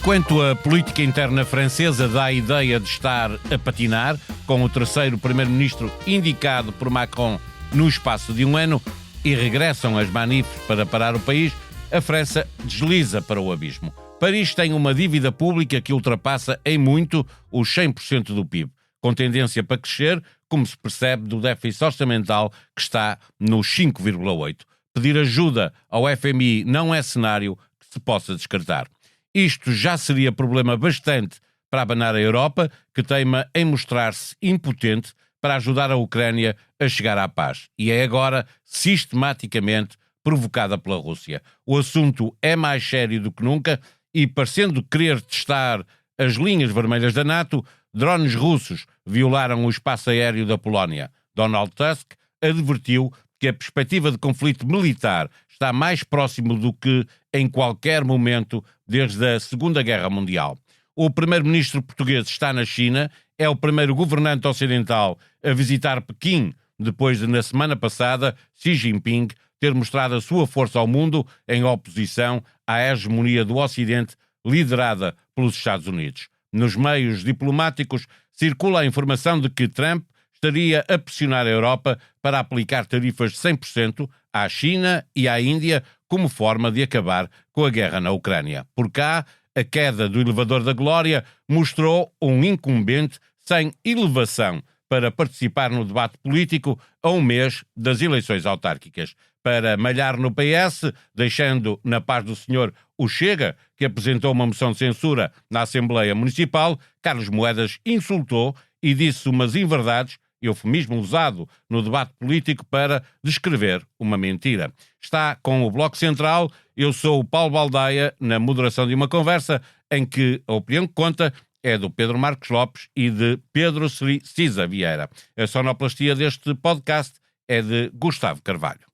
Enquanto a política interna francesa dá a ideia de estar a patinar, com o terceiro primeiro-ministro indicado por Macron no espaço de um ano, e regressam as manifes para parar o país, a França desliza para o abismo. Paris tem uma dívida pública que ultrapassa em muito os 100% do PIB, com tendência para crescer, como se percebe do déficit orçamental que está nos 5,8%. Pedir ajuda ao FMI não é cenário que se possa descartar. Isto já seria problema bastante para abanar a Europa, que teima em mostrar-se impotente para ajudar a Ucrânia a chegar à paz. E é agora sistematicamente provocada pela Rússia. O assunto é mais sério do que nunca e, parecendo querer testar as linhas vermelhas da NATO, drones russos violaram o espaço aéreo da Polónia. Donald Tusk advertiu que a perspectiva de conflito militar está mais próximo do que em qualquer momento desde a Segunda Guerra Mundial. O primeiro-ministro português está na China, é o primeiro governante ocidental a visitar Pequim, depois de, na semana passada, Xi Jinping ter mostrado a sua força ao mundo em oposição à hegemonia do Ocidente liderada pelos Estados Unidos. Nos meios diplomáticos circula a informação de que Trump estaria a pressionar a Europa para aplicar tarifas de 100% à China e à Índia como forma de acabar com a guerra na Ucrânia. Por cá, a queda do elevador da glória mostrou um incumbente sem elevação para participar no debate político a um mês das eleições autárquicas. Para malhar no PS, deixando na paz do senhor o Chega, que apresentou uma moção de censura na Assembleia Municipal, Carlos Moedas insultou e disse umas inverdades, eufemismo usado no debate político para descrever uma mentira. Está com o Bloco Central, eu sou o Paulo Baldaia, na moderação de uma conversa em que a opinião que conta é do Pedro Marcos Lopes e de Pedro Cisa Vieira. A sonoplastia deste podcast é de Gustavo Carvalho.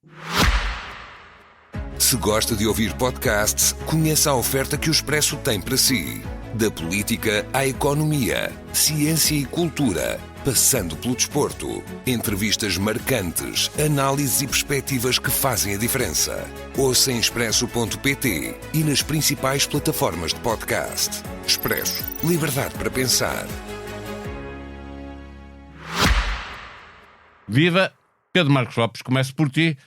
Se gosta de ouvir podcasts, conheça a oferta que o Expresso tem para si. Da política à economia, ciência e cultura, passando pelo desporto. Entrevistas marcantes, análises e perspectivas que fazem a diferença. Ouça em expresso.pt e nas principais plataformas de podcast. Expresso. Liberdade para pensar. Viva! Pedro Marcos Lopes, começo por ti.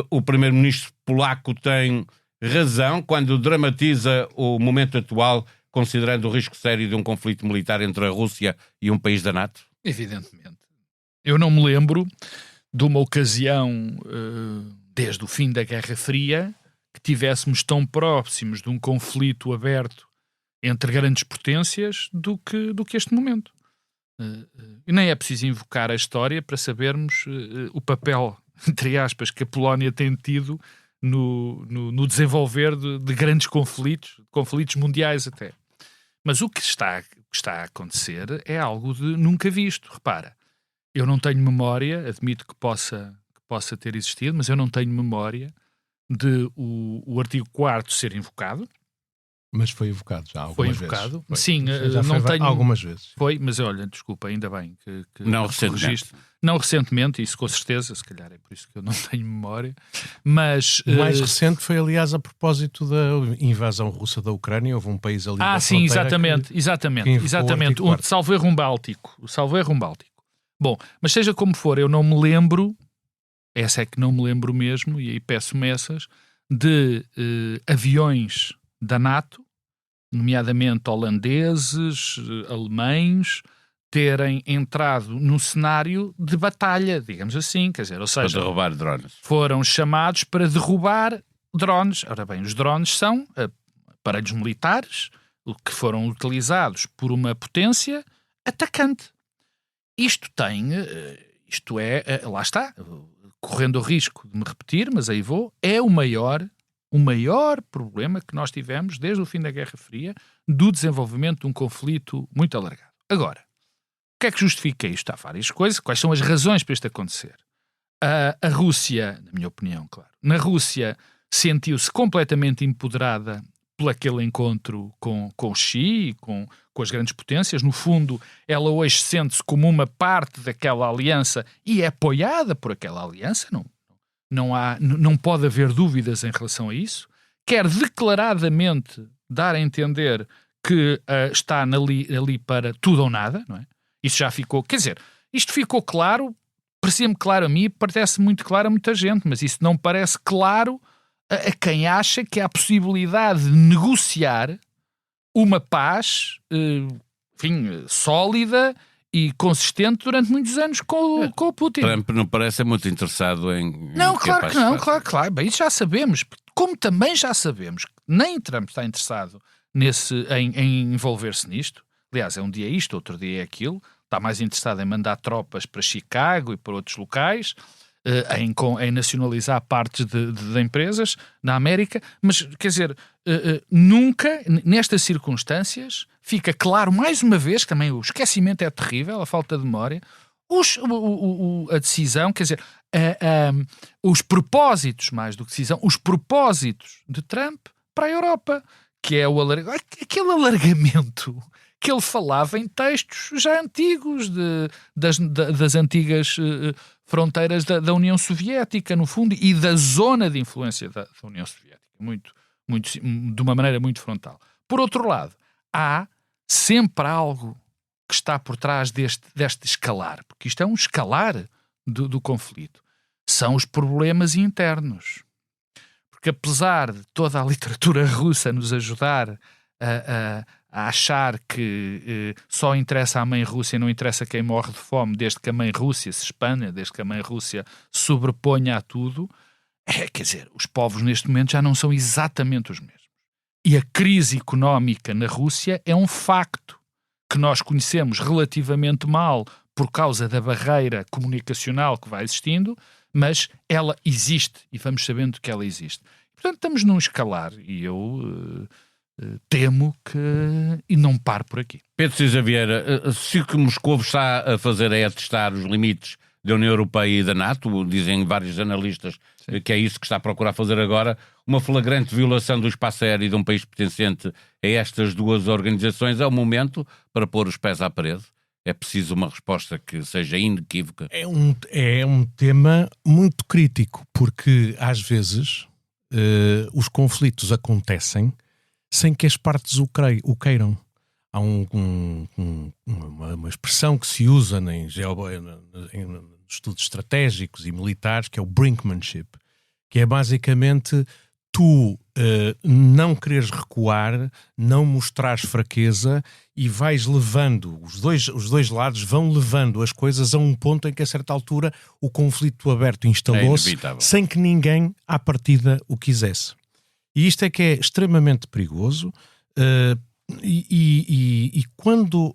O primeiro-ministro polaco tem razão quando dramatiza o momento atual, considerando o risco sério de um conflito militar entre a Rússia e um país da NATO? Evidentemente. Eu não me lembro de uma ocasião, desde o fim da Guerra Fria, que tivéssemos tão próximos de um conflito aberto entre grandes potências do que este momento. E nem é preciso invocar a história para sabermos o papel, entre aspas, que a Polónia tem tido no desenvolver de grandes conflitos mundiais até. Mas o que está a acontecer é algo de nunca visto. Repara, eu não tenho memória, admito que possa ter existido, mas eu não tenho memória de o artigo 4º ser invocado. Mas foi invocado já algumas vezes. Foi invocado? Sim, já não foi tenho... algumas vezes. Foi, mas olha, desculpa, ainda bem que não recentemente. Não recentemente, isso com certeza, se calhar é por isso que eu não tenho memória, mas... O mais recente foi, aliás, a propósito da invasão russa da Ucrânia, houve um país ali da sim, fronteira exatamente, o salvo erro Báltico. Bom, mas seja como for, eu não me lembro, essa é que não me lembro mesmo, e aí peço-me essas, de aviões da NATO, nomeadamente holandeses, alemães, terem entrado num cenário de batalha, digamos assim, quer dizer, ou seja, para derrubar drones. Foram chamados para derrubar drones. Ora bem, os drones são aparelhos militares que foram utilizados por uma potência atacante. Lá está, correndo o risco de me repetir, mas aí vou, é o maior problema que nós tivemos desde o fim da Guerra Fria, do desenvolvimento de um conflito muito alargado. Agora, o que é que justifica isto? Há várias coisas. Quais são as razões para isto acontecer? A Rússia, na minha opinião, claro, na Rússia sentiu-se completamente empoderada por aquele encontro com o Xi, com as grandes potências. No fundo, ela hoje sente-se como uma parte daquela aliança e é apoiada por aquela aliança. Não pode haver dúvidas em relação a isso. Quer declaradamente dar a entender que está ali para tudo ou nada, não é? Isso já ficou, quer dizer, isto ficou claro, parecia-me claro a mim, parece muito claro a muita gente, mas isso não parece claro a quem acha que há a possibilidade de negociar uma paz, enfim, sólida e consistente durante muitos anos com o Putin. Trump não parece muito interessado em... Não, claro que não, claro. Bem, isso já sabemos. Como também já sabemos que nem Trump está interessado em envolver-se nisto. Aliás, é um dia isto, outro dia é aquilo. Está mais interessado em mandar tropas para Chicago e para outros locais, em nacionalizar partes de empresas na América. Mas, quer dizer, nunca, nestas circunstâncias, fica claro, mais uma vez, que também o esquecimento é terrível, a falta de memória, a decisão, quer dizer, os propósitos, mais do que decisão, os propósitos de Trump para a Europa, que é aquele alargamento que ele falava em textos já antigos das antigas fronteiras da União Soviética, no fundo, e da zona de influência da União Soviética, de uma maneira muito frontal. Por outro lado, há sempre algo que está por trás deste escalar, porque isto é um escalar do conflito. São os problemas internos. Porque apesar de toda a literatura russa nos ajudar a achar que só interessa a mãe Rússia e não interessa quem morre de fome, desde que a mãe Rússia se expanda, desde que a mãe Rússia sobreponha a tudo, quer dizer, os povos neste momento já não são exatamente os mesmos. E a crise económica na Rússia é um facto que nós conhecemos relativamente mal por causa da barreira comunicacional que vai existindo, mas ela existe e vamos sabendo que ela existe. Portanto, estamos num escalar e eu temo que... e não paro por aqui. Pedro Cisa Vieira, se o que Moscou está a fazer é testar os limites da União Europeia e da NATO, dizem vários analistas que é isso que está a procurar fazer agora, uma flagrante violação do espaço aéreo de um país pertencente a estas duas organizações, é o momento para pôr os pés à parede? É preciso uma resposta que seja inequívoca? É um tema muito crítico, porque às vezes os conflitos acontecem sem que as partes o queiram. Há uma expressão que se usa em estudos estratégicos e militares, que é o brinkmanship, que é basicamente tu não quereres recuar, não mostrares fraqueza e vais levando, os dois lados vão levando as coisas a um ponto em que a certa altura o conflito aberto instalou-se sem que ninguém à partida o quisesse. E isto é que é extremamente perigoso. E quando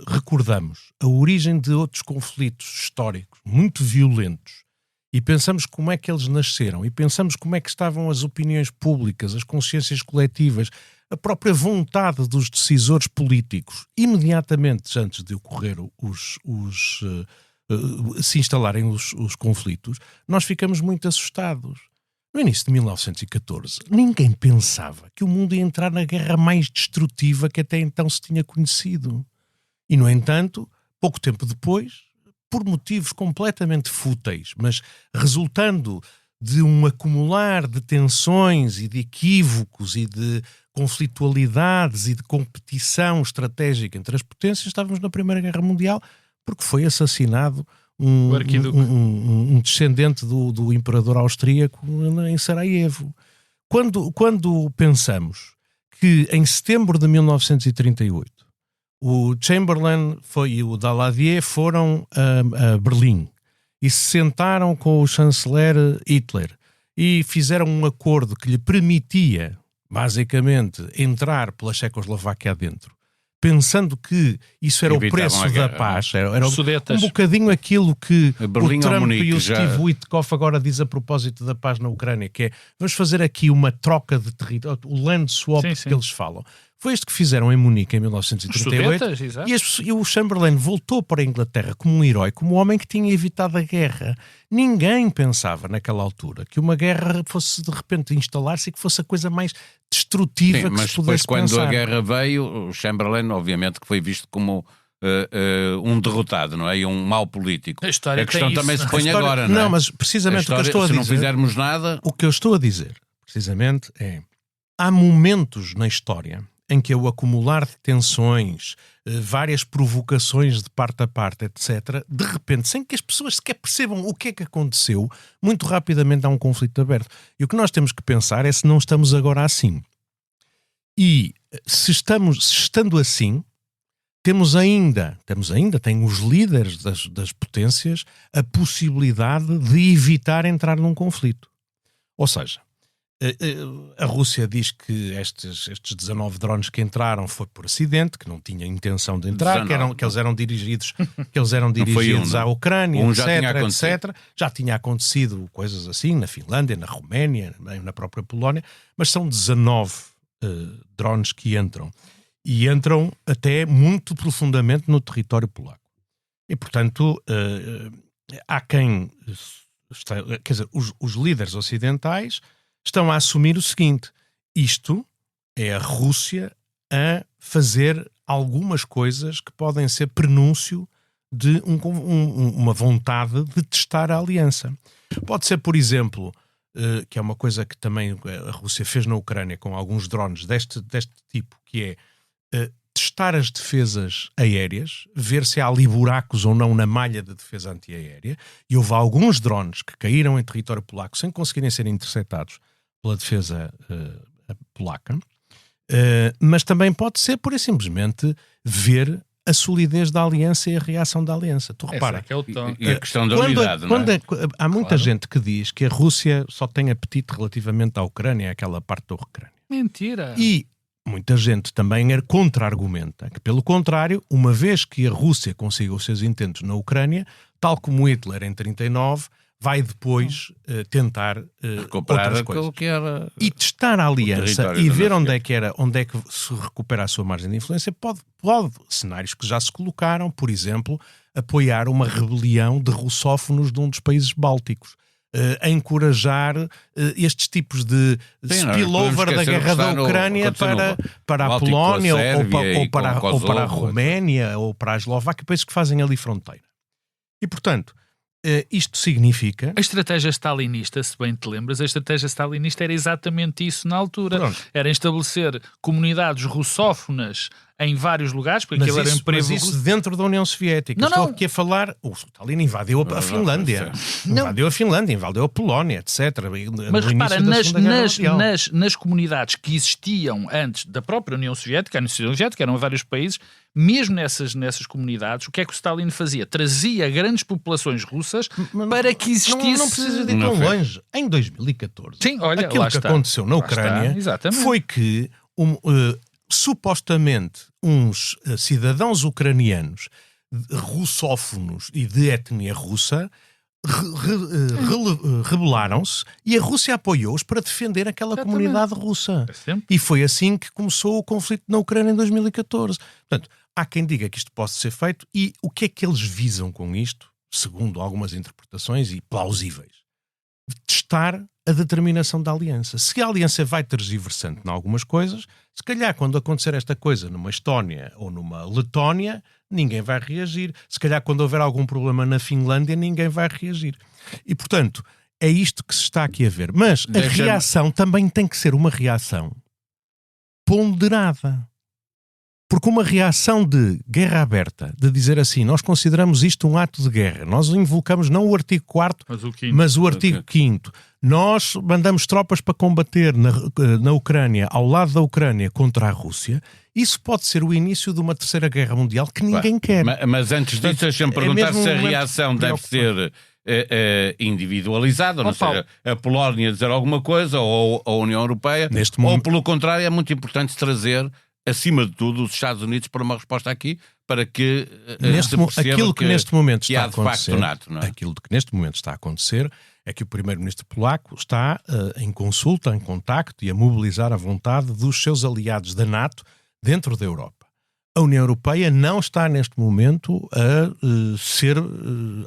recordamos a origem de outros conflitos históricos muito violentos e pensamos como é que eles nasceram e pensamos como é que estavam as opiniões públicas, as consciências coletivas, a própria vontade dos decisores políticos imediatamente antes de ocorrer se instalarem os conflitos, nós ficamos muito assustados. No início de 1914, ninguém pensava que o mundo ia entrar na guerra mais destrutiva que até então se tinha conhecido. E, no entanto, pouco tempo depois, por motivos completamente fúteis, mas resultando de um acumular de tensões e de equívocos e de conflitualidades e de competição estratégica entre as potências, estávamos na Primeira Guerra Mundial porque foi assassinado um descendente do imperador austríaco em Sarajevo. Quando pensamos que em setembro de 1938 o Chamberlain e o Daladier foram a Berlim e se sentaram com o chanceler Hitler e fizeram um acordo que lhe permitia, basicamente, entrar pela Checoslováquia adentro, pensando que isso era o preço da paz, era um bocadinho aquilo que o Trump e o Steve Witkoff agora diz a propósito da paz na Ucrânia, que é, vamos fazer aqui uma troca de território, o land swap que eles falam. Foi isto que fizeram em Munique em 1938 e o Chamberlain voltou para a Inglaterra como um herói, como um homem que tinha evitado a guerra. Ninguém pensava naquela altura que uma guerra fosse de repente instalar-se e que fosse a coisa mais destrutiva que se pudesse pensar. Mas depois, quando a guerra veio, o Chamberlain obviamente que foi visto como um derrotado, não é? E um mau político. A questão também se põe agora, não é? Não, mas precisamente o que eu estou a dizer... Se não fizermos nada... O que eu estou a dizer, precisamente, é... Há momentos na história em que o acumular de tensões, várias provocações de parte a parte, etc., de repente, sem que as pessoas sequer percebam o que é que aconteceu, muito rapidamente há um conflito aberto. E o que nós temos que pensar é se não estamos agora assim. E se estando assim, tem os líderes das potências a possibilidade de evitar entrar num conflito. Ou seja, a Rússia diz que estes 19 drones que entraram foi por acidente, que não tinha intenção de entrar, que eles eram dirigidos à Ucrânia, etc. Já tinha acontecido coisas assim na Finlândia, na Roménia, na própria Polónia, mas são 19 drones que entram. E entram até muito profundamente no território polaco. E, portanto, há quem... Quer dizer, os líderes ocidentais estão a assumir o seguinte: isto é a Rússia a fazer algumas coisas que podem ser prenúncio de uma vontade de testar a aliança. Pode ser, por exemplo, que é uma coisa que também a Rússia fez na Ucrânia com alguns drones deste tipo, que é testar as defesas aéreas, ver se há ali buracos ou não na malha de defesa antiaérea, e houve alguns drones que caíram em território polaco sem conseguirem ser interceptados pela defesa polaca, mas também pode ser, por simplesmente, ver a solidez da aliança e a reação da aliança. Tu repara, e a questão da unidade, não é? Há muita gente que diz que a Rússia só tem apetite relativamente à Ucrânia, àquela parte da Ucrânia. Mentira! E muita gente também contra-argumenta que, pelo contrário, uma vez que a Rússia consiga os seus intentos na Ucrânia, tal como Hitler em 1939, vai depois tentar recuperar outras coisas. Que era e testar a aliança e ver onde é que se recupera a sua margem de influência. Pode, cenários que já se colocaram, por exemplo, apoiar uma rebelião de russófonos de um dos países bálticos. A encorajar estes tipos de spillover da guerra da Ucrânia para a Polónia ou para a Roménia ou para a Eslováquia, países que fazem ali fronteira. E, portanto, isto significa... A estratégia stalinista, se bem te lembras, a estratégia stalinista era exatamente isso na altura. Pronto. Era estabelecer comunidades russófonas em vários lugares, porque aquilo era mas isso dentro da União Soviética. Estou aqui a falar... O Stalin invadiu a Finlândia. Invadiu a Finlândia, invadiu a Polónia, etc. Mas repara, nas comunidades que existiam antes da própria União Soviética, a União Soviética eram vários países, mesmo nessas comunidades, o que é que o Stalin fazia? Trazia grandes populações russas para que existisse... Não precisa de ir tão longe. Em 2014, sim, olha, aquilo que aconteceu na Ucrânia foi que supostamente uns cidadãos ucranianos russófonos e de etnia russa rebelaram-se e a Rússia apoiou-os para defender aquela comunidade russa. E foi assim que começou o conflito na Ucrânia em 2014. Portanto, há quem diga que isto possa ser feito, e o que é que eles visam com isto, segundo algumas interpretações e plausíveis? Testar a determinação da aliança. Se a aliança vai tergiversando em algumas coisas, se calhar quando acontecer esta coisa numa Estónia ou numa Letónia, ninguém vai reagir. Se calhar quando houver algum problema na Finlândia, ninguém vai reagir. E, portanto, é isto que se está aqui a ver. Mas a reação também tem que ser uma reação ponderada. Porque uma reação de guerra aberta, de dizer assim, nós consideramos isto um ato de guerra, nós invocamos não o artigo 4º, mas o artigo 5º, nós mandamos tropas para combater na Ucrânia, ao lado da Ucrânia, contra a Rússia, isso pode ser o início de uma terceira guerra mundial que ninguém quer. Mas antes disso, deixa-me perguntar se a reação deve ser individualizada, ou seja, a Polónia dizer alguma coisa, ou a União Europeia, ou pelo contrário, é muito importante trazer acima de tudo, os Estados Unidos para uma resposta aqui, para que aquilo que neste momento está a acontecer, NATO, não é? Aquilo que neste momento está a acontecer é que o primeiro-ministro polaco está em consulta, em contacto e a mobilizar a vontade dos seus aliados da NATO dentro da Europa. A União Europeia não está neste momento a ser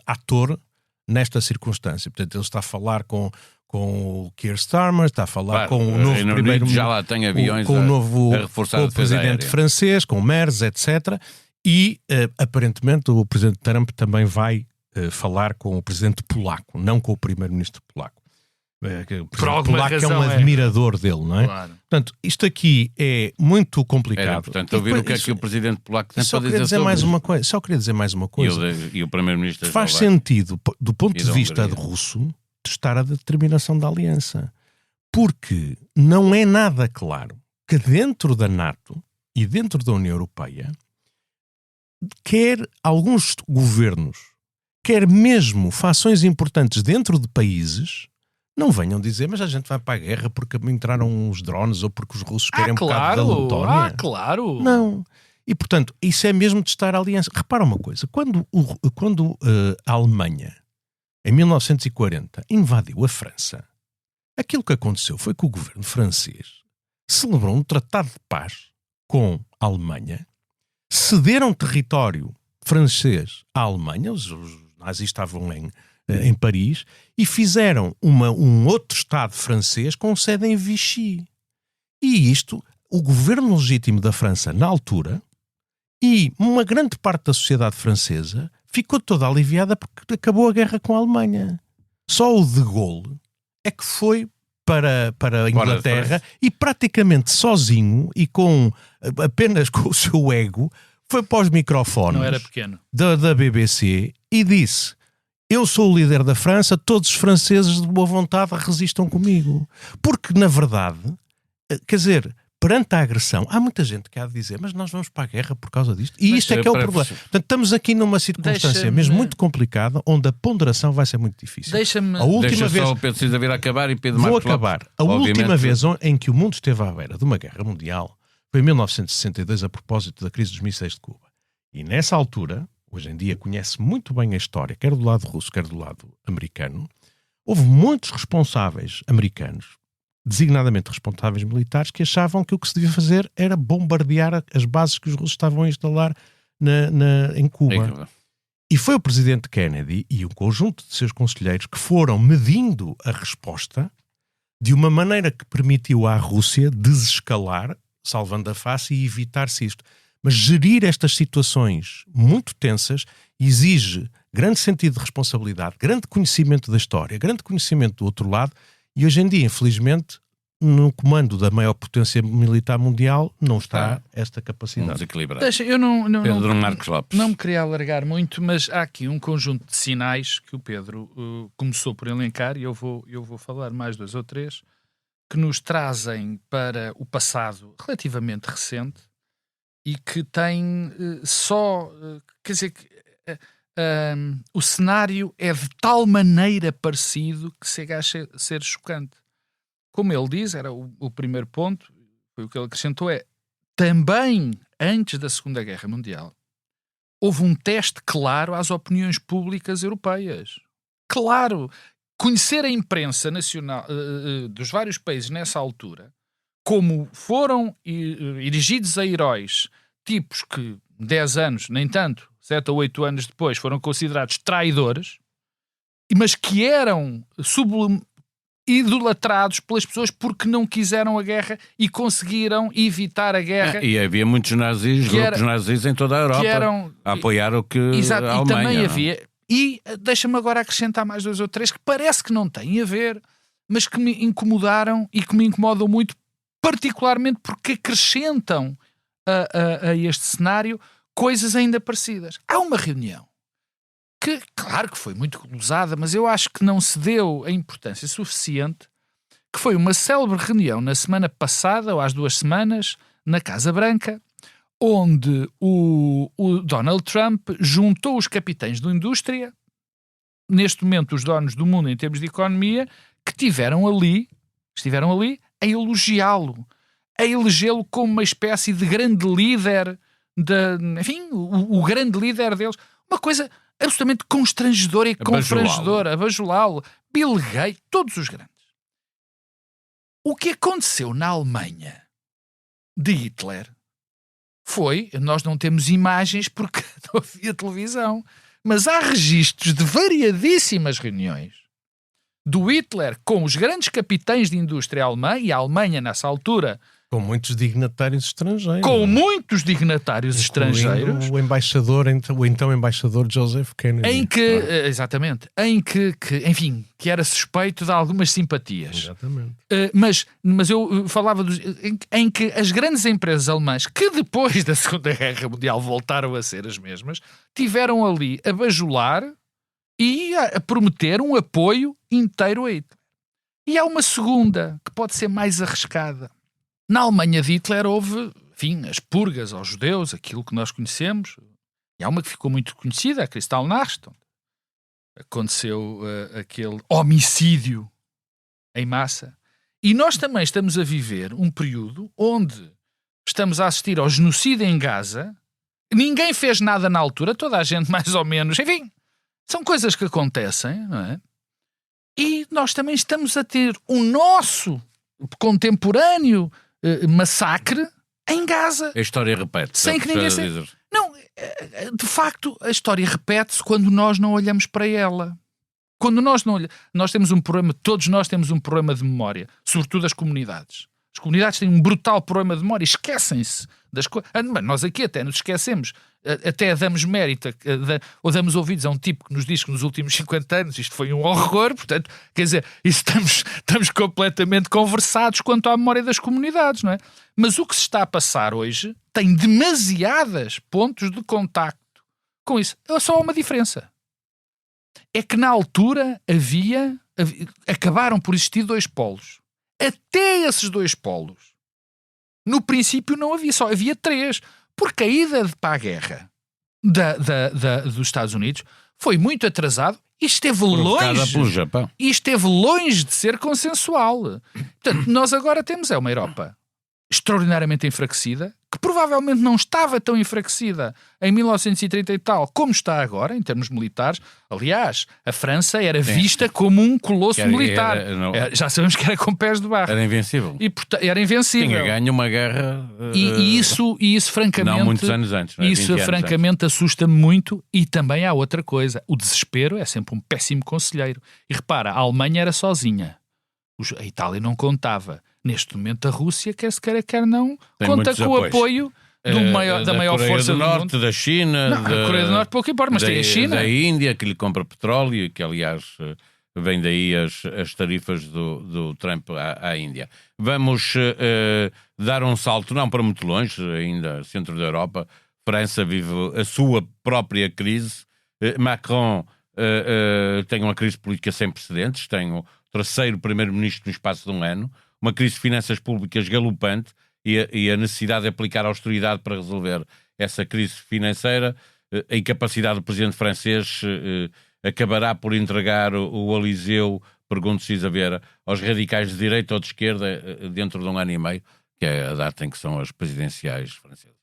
ator nesta circunstância. Portanto, ele está a falar com o Keir Starmer, está a falar com o novo primeiro-ministro, já lá tem aviões com o presidente aérea francês, com o Merz, etc. E aparentemente o presidente Trump também vai falar com o presidente polaco, não com o primeiro-ministro polaco. Por alguma Polaco razão é um admirador dele, não é? Claro. Portanto, isto aqui é muito complicado. Era, portanto, ouvir o que é que o presidente polaco tem Só para queria dizer dizer sobre mais isso. uma coisa. Só queria dizer mais uma coisa. E o primeiro-ministro da Faz Eslováquia. sentido, do ponto E de da vista Hungria. russo, testar a determinação da aliança. Porque não é nada claro que dentro da NATO e dentro da União Europeia, quer alguns governos, quer mesmo fações importantes dentro de países, não venham dizer, mas a gente vai para a guerra porque entraram os drones ou porque os russos querem um bocado da Letónia. Claro. Não. E, portanto, isso é mesmo testar a aliança. Repara uma coisa, quando a Alemanha, em 1940, invadiu a França, aquilo que aconteceu foi que o governo francês celebrou um tratado de paz com a Alemanha, cederam território francês à Alemanha, os nazis estavam em Paris, e fizeram um outro Estado francês com sede em Vichy. E isto, o governo legítimo da França, na altura, e uma grande parte da sociedade francesa ficou toda aliviada porque acabou a guerra com a Alemanha. Só o de Gaulle é que foi para a Inglaterra e praticamente sozinho e apenas com o seu ego foi para os microfones Não era pequeno. da BBC e disse: eu sou o líder da França, todos os franceses de boa vontade resistam comigo. Porque, na verdade, quer dizer, perante a agressão, há muita gente que há de dizer, mas nós vamos para a guerra por causa disto. E isto é que é o problema. Portanto, estamos aqui numa circunstância mesmo muito complicada, onde a ponderação vai ser muito difícil. Deixa-me... A última Deixa vez... só o Pedro Cisa vir a acabar e Pedro Vou Marcos acabar. Lopes, A última obviamente, vez em que o mundo esteve à beira de uma guerra mundial foi em 1962, a propósito da crise dos mísseis de Cuba. E nessa altura, hoje em dia conhece muito bem a história, quer do lado russo, quer do lado americano, houve muitos responsáveis americanos, designadamente responsáveis militares, que achavam que o que se devia fazer era bombardear as bases que os russos estavam a instalar em Cuba. E foi o presidente Kennedy e um conjunto de seus conselheiros que foram medindo a resposta de uma maneira que permitiu à Rússia desescalar, salvando a face, e evitar-se isto. Mas gerir estas situações muito tensas exige grande sentido de responsabilidade, grande conhecimento da história, grande conhecimento do outro lado, e hoje em dia, infelizmente, no comando da maior potência militar mundial não está esta capacidade. Desequilibrado. Eu Pedro Marcos Lopes. não me queria alargar muito, mas há aqui um conjunto de sinais que o Pedro começou por elencar, e eu vou falar mais 2 ou 3, que nos trazem para o passado relativamente recente e que tem quer dizer, o cenário é de tal maneira parecido que chega a ser chocante. Como ele diz, era o primeiro ponto, foi o que ele acrescentou, também antes da Segunda Guerra Mundial houve um teste claro às opiniões públicas europeias. Claro, conhecer a imprensa nacional dos vários países nessa altura, como foram erigidos a heróis, tipos que 10 anos, nem tanto, 7 ou 8 anos depois, foram considerados traidores, mas que eram idolatrados pelas pessoas porque não quiseram a guerra e conseguiram evitar a guerra. E havia muitos nazis, grupos nazis em toda a Europa a apoiar o que exato, a Alemanha. E também havia... E deixa-me agora acrescentar mais 2 ou 3 que parece que não têm a ver, mas que me incomodaram e que me incomodam muito, particularmente porque acrescentam a este cenário coisas ainda parecidas. Há uma reunião que, claro que foi muito glosada, mas eu acho que não se deu a importância suficiente, que foi uma célebre reunião na semana passada, ou às 2 semanas, na Casa Branca, onde o Donald Trump juntou os capitães da indústria, neste momento os donos do mundo em termos de economia, que estiveram ali a elogiá-lo, a elegê-lo como uma espécie de grande líder, enfim, o grande líder deles. Uma coisa absolutamente constrangedora e confrangedora, abajulá-lo. Bill Gates, todos os grandes. O que aconteceu na Alemanha de Hitler foi, nós não temos imagens porque não havia televisão, mas há registros de variadíssimas reuniões do Hitler com os grandes capitães de indústria alemã, e a Alemanha nessa altura Com muitos dignatários estrangeiros. Com muitos dignatários estrangeiros. O embaixador, o então embaixador Joseph Kennedy. Em que, exatamente, em que, enfim, que era suspeito de algumas simpatias. Exatamente. Mas eu falava em que as grandes empresas alemãs, que depois da Segunda Guerra Mundial voltaram a ser as mesmas, tiveram ali a bajular e a prometer um apoio inteiro a Hitler. E há uma segunda, que pode ser mais arriscada. Na Alemanha de Hitler houve, enfim, as purgas aos judeus, aquilo que nós conhecemos. E há uma que ficou muito conhecida, a Kristallnacht. Aconteceu aquele homicídio em massa. E nós também estamos a viver um período onde estamos a assistir ao genocídio em Gaza. Ninguém fez nada na altura, toda a gente mais ou menos. Enfim, são coisas que acontecem, não é? E nós também estamos a ter o nosso contemporâneo massacre em Gaza. A história repete. Sem que ninguém se... Não, de facto, a história repete-se quando nós não olhamos para ela. Quando nós não olhamos... Nós temos um problema, todos nós temos um problema de memória, sobretudo as comunidades. As comunidades têm um brutal problema de memória, esquecem-se das coisas. Nós aqui até nos esquecemos, até damos mérito ou damos ouvidos a um tipo que nos diz que nos últimos 50 anos isto foi um horror, portanto, quer dizer, estamos completamente conversados quanto à memória das comunidades, não é? Mas o que se está a passar hoje tem demasiados pontos de contacto com isso. Só há uma diferença. É que na altura acabaram por existir dois polos. Até esses dois polos, no princípio não havia, só havia três, porque a ida para a guerra dos Estados Unidos foi muito atrasado e esteve longe de ser consensual. Portanto, nós agora temos uma Europa extraordinariamente enfraquecida, que provavelmente não estava tão enfraquecida em 1930 e tal como está agora, em termos militares. Aliás, a França era vista como um colosso militar. Já sabemos que era com pés de barro. Era invencível. Era invencível. Tinha ganho uma guerra... E isso francamente... Não muitos anos antes. Não é? Isso, francamente, assusta-me muito. E também há outra coisa. O desespero é sempre um péssimo conselheiro. E repara, a Alemanha era sozinha. A Itália não contava. Neste momento a Rússia, quer se queira, quer não, conta com o apoio da maior força do Norte, mundo. Da China, não, a Coreia do Norte pouco importa, mas tem a China. Da Índia, que lhe compra petróleo, que aliás vem daí as tarifas do Trump à Índia. Vamos dar um salto, não para muito longe, ainda centro da Europa. França vive a sua própria crise. Macron tem uma crise política sem precedentes, tem o terceiro primeiro-ministro no espaço de um ano, uma crise de finanças públicas galopante e a necessidade de aplicar austeridade para resolver essa crise financeira. A incapacidade do presidente francês acabará por entregar o Eliseu, pergunto-se Isabeira, aos radicais de direita ou de esquerda dentro de um ano e meio, que é a data em que são as presidenciais francesas.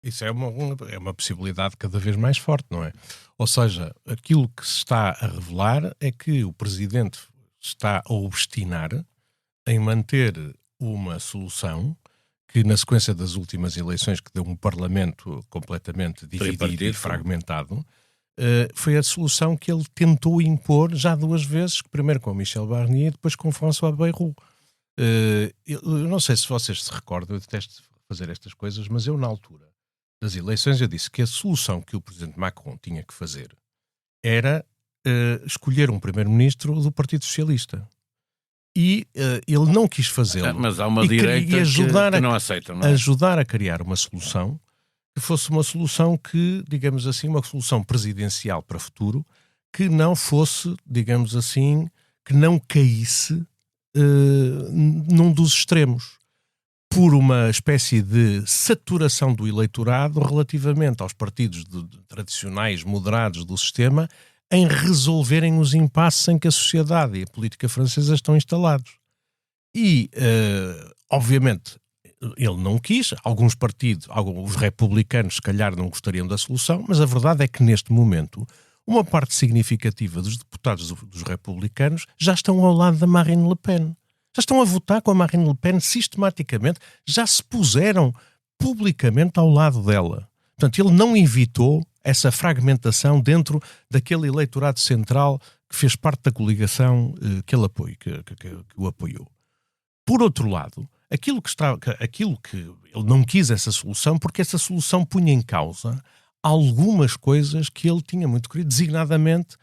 Isso é uma possibilidade cada vez mais forte, não é? Ou seja, aquilo que se está a revelar é que o presidente está a obstinar em manter uma solução que, na sequência das últimas eleições, que deu um parlamento completamente dividido e fragmentado, foi a solução que ele tentou impor já duas vezes, primeiro com Michel Barnier e depois com François Bayrou. Eu não sei se vocês se recordam, eu detesto fazer estas coisas, mas eu, na altura das eleições, eu disse que a solução que o presidente Macron tinha que fazer era escolher um primeiro-ministro do Partido Socialista. E ele não quis fazê-lo. Mas há uma direita que não aceita, não é? Ajudar a criar uma solução que fosse uma solução que, digamos assim, uma solução presidencial para o futuro, que não fosse, digamos assim, que não caísse num dos extremos, por uma espécie de saturação do eleitorado relativamente aos partidos tradicionais moderados do sistema, em resolverem os impasses em que a sociedade e a política francesa estão instalados. E, obviamente, ele não quis. Alguns partidos, os republicanos, se calhar, não gostariam da solução, mas a verdade é que, neste momento, uma parte significativa dos deputados dos republicanos já estão ao lado da Marine Le Pen. Já estão a votar com a Marine Le Pen sistematicamente, já se puseram publicamente ao lado dela. Portanto, ele não evitou essa fragmentação dentro daquele eleitorado central que fez parte da coligação que ele apoiou, que o apoiou. Por outro lado, aquilo que ele não quis essa solução, porque essa solução punha em causa algumas coisas que ele tinha muito querido, designadamente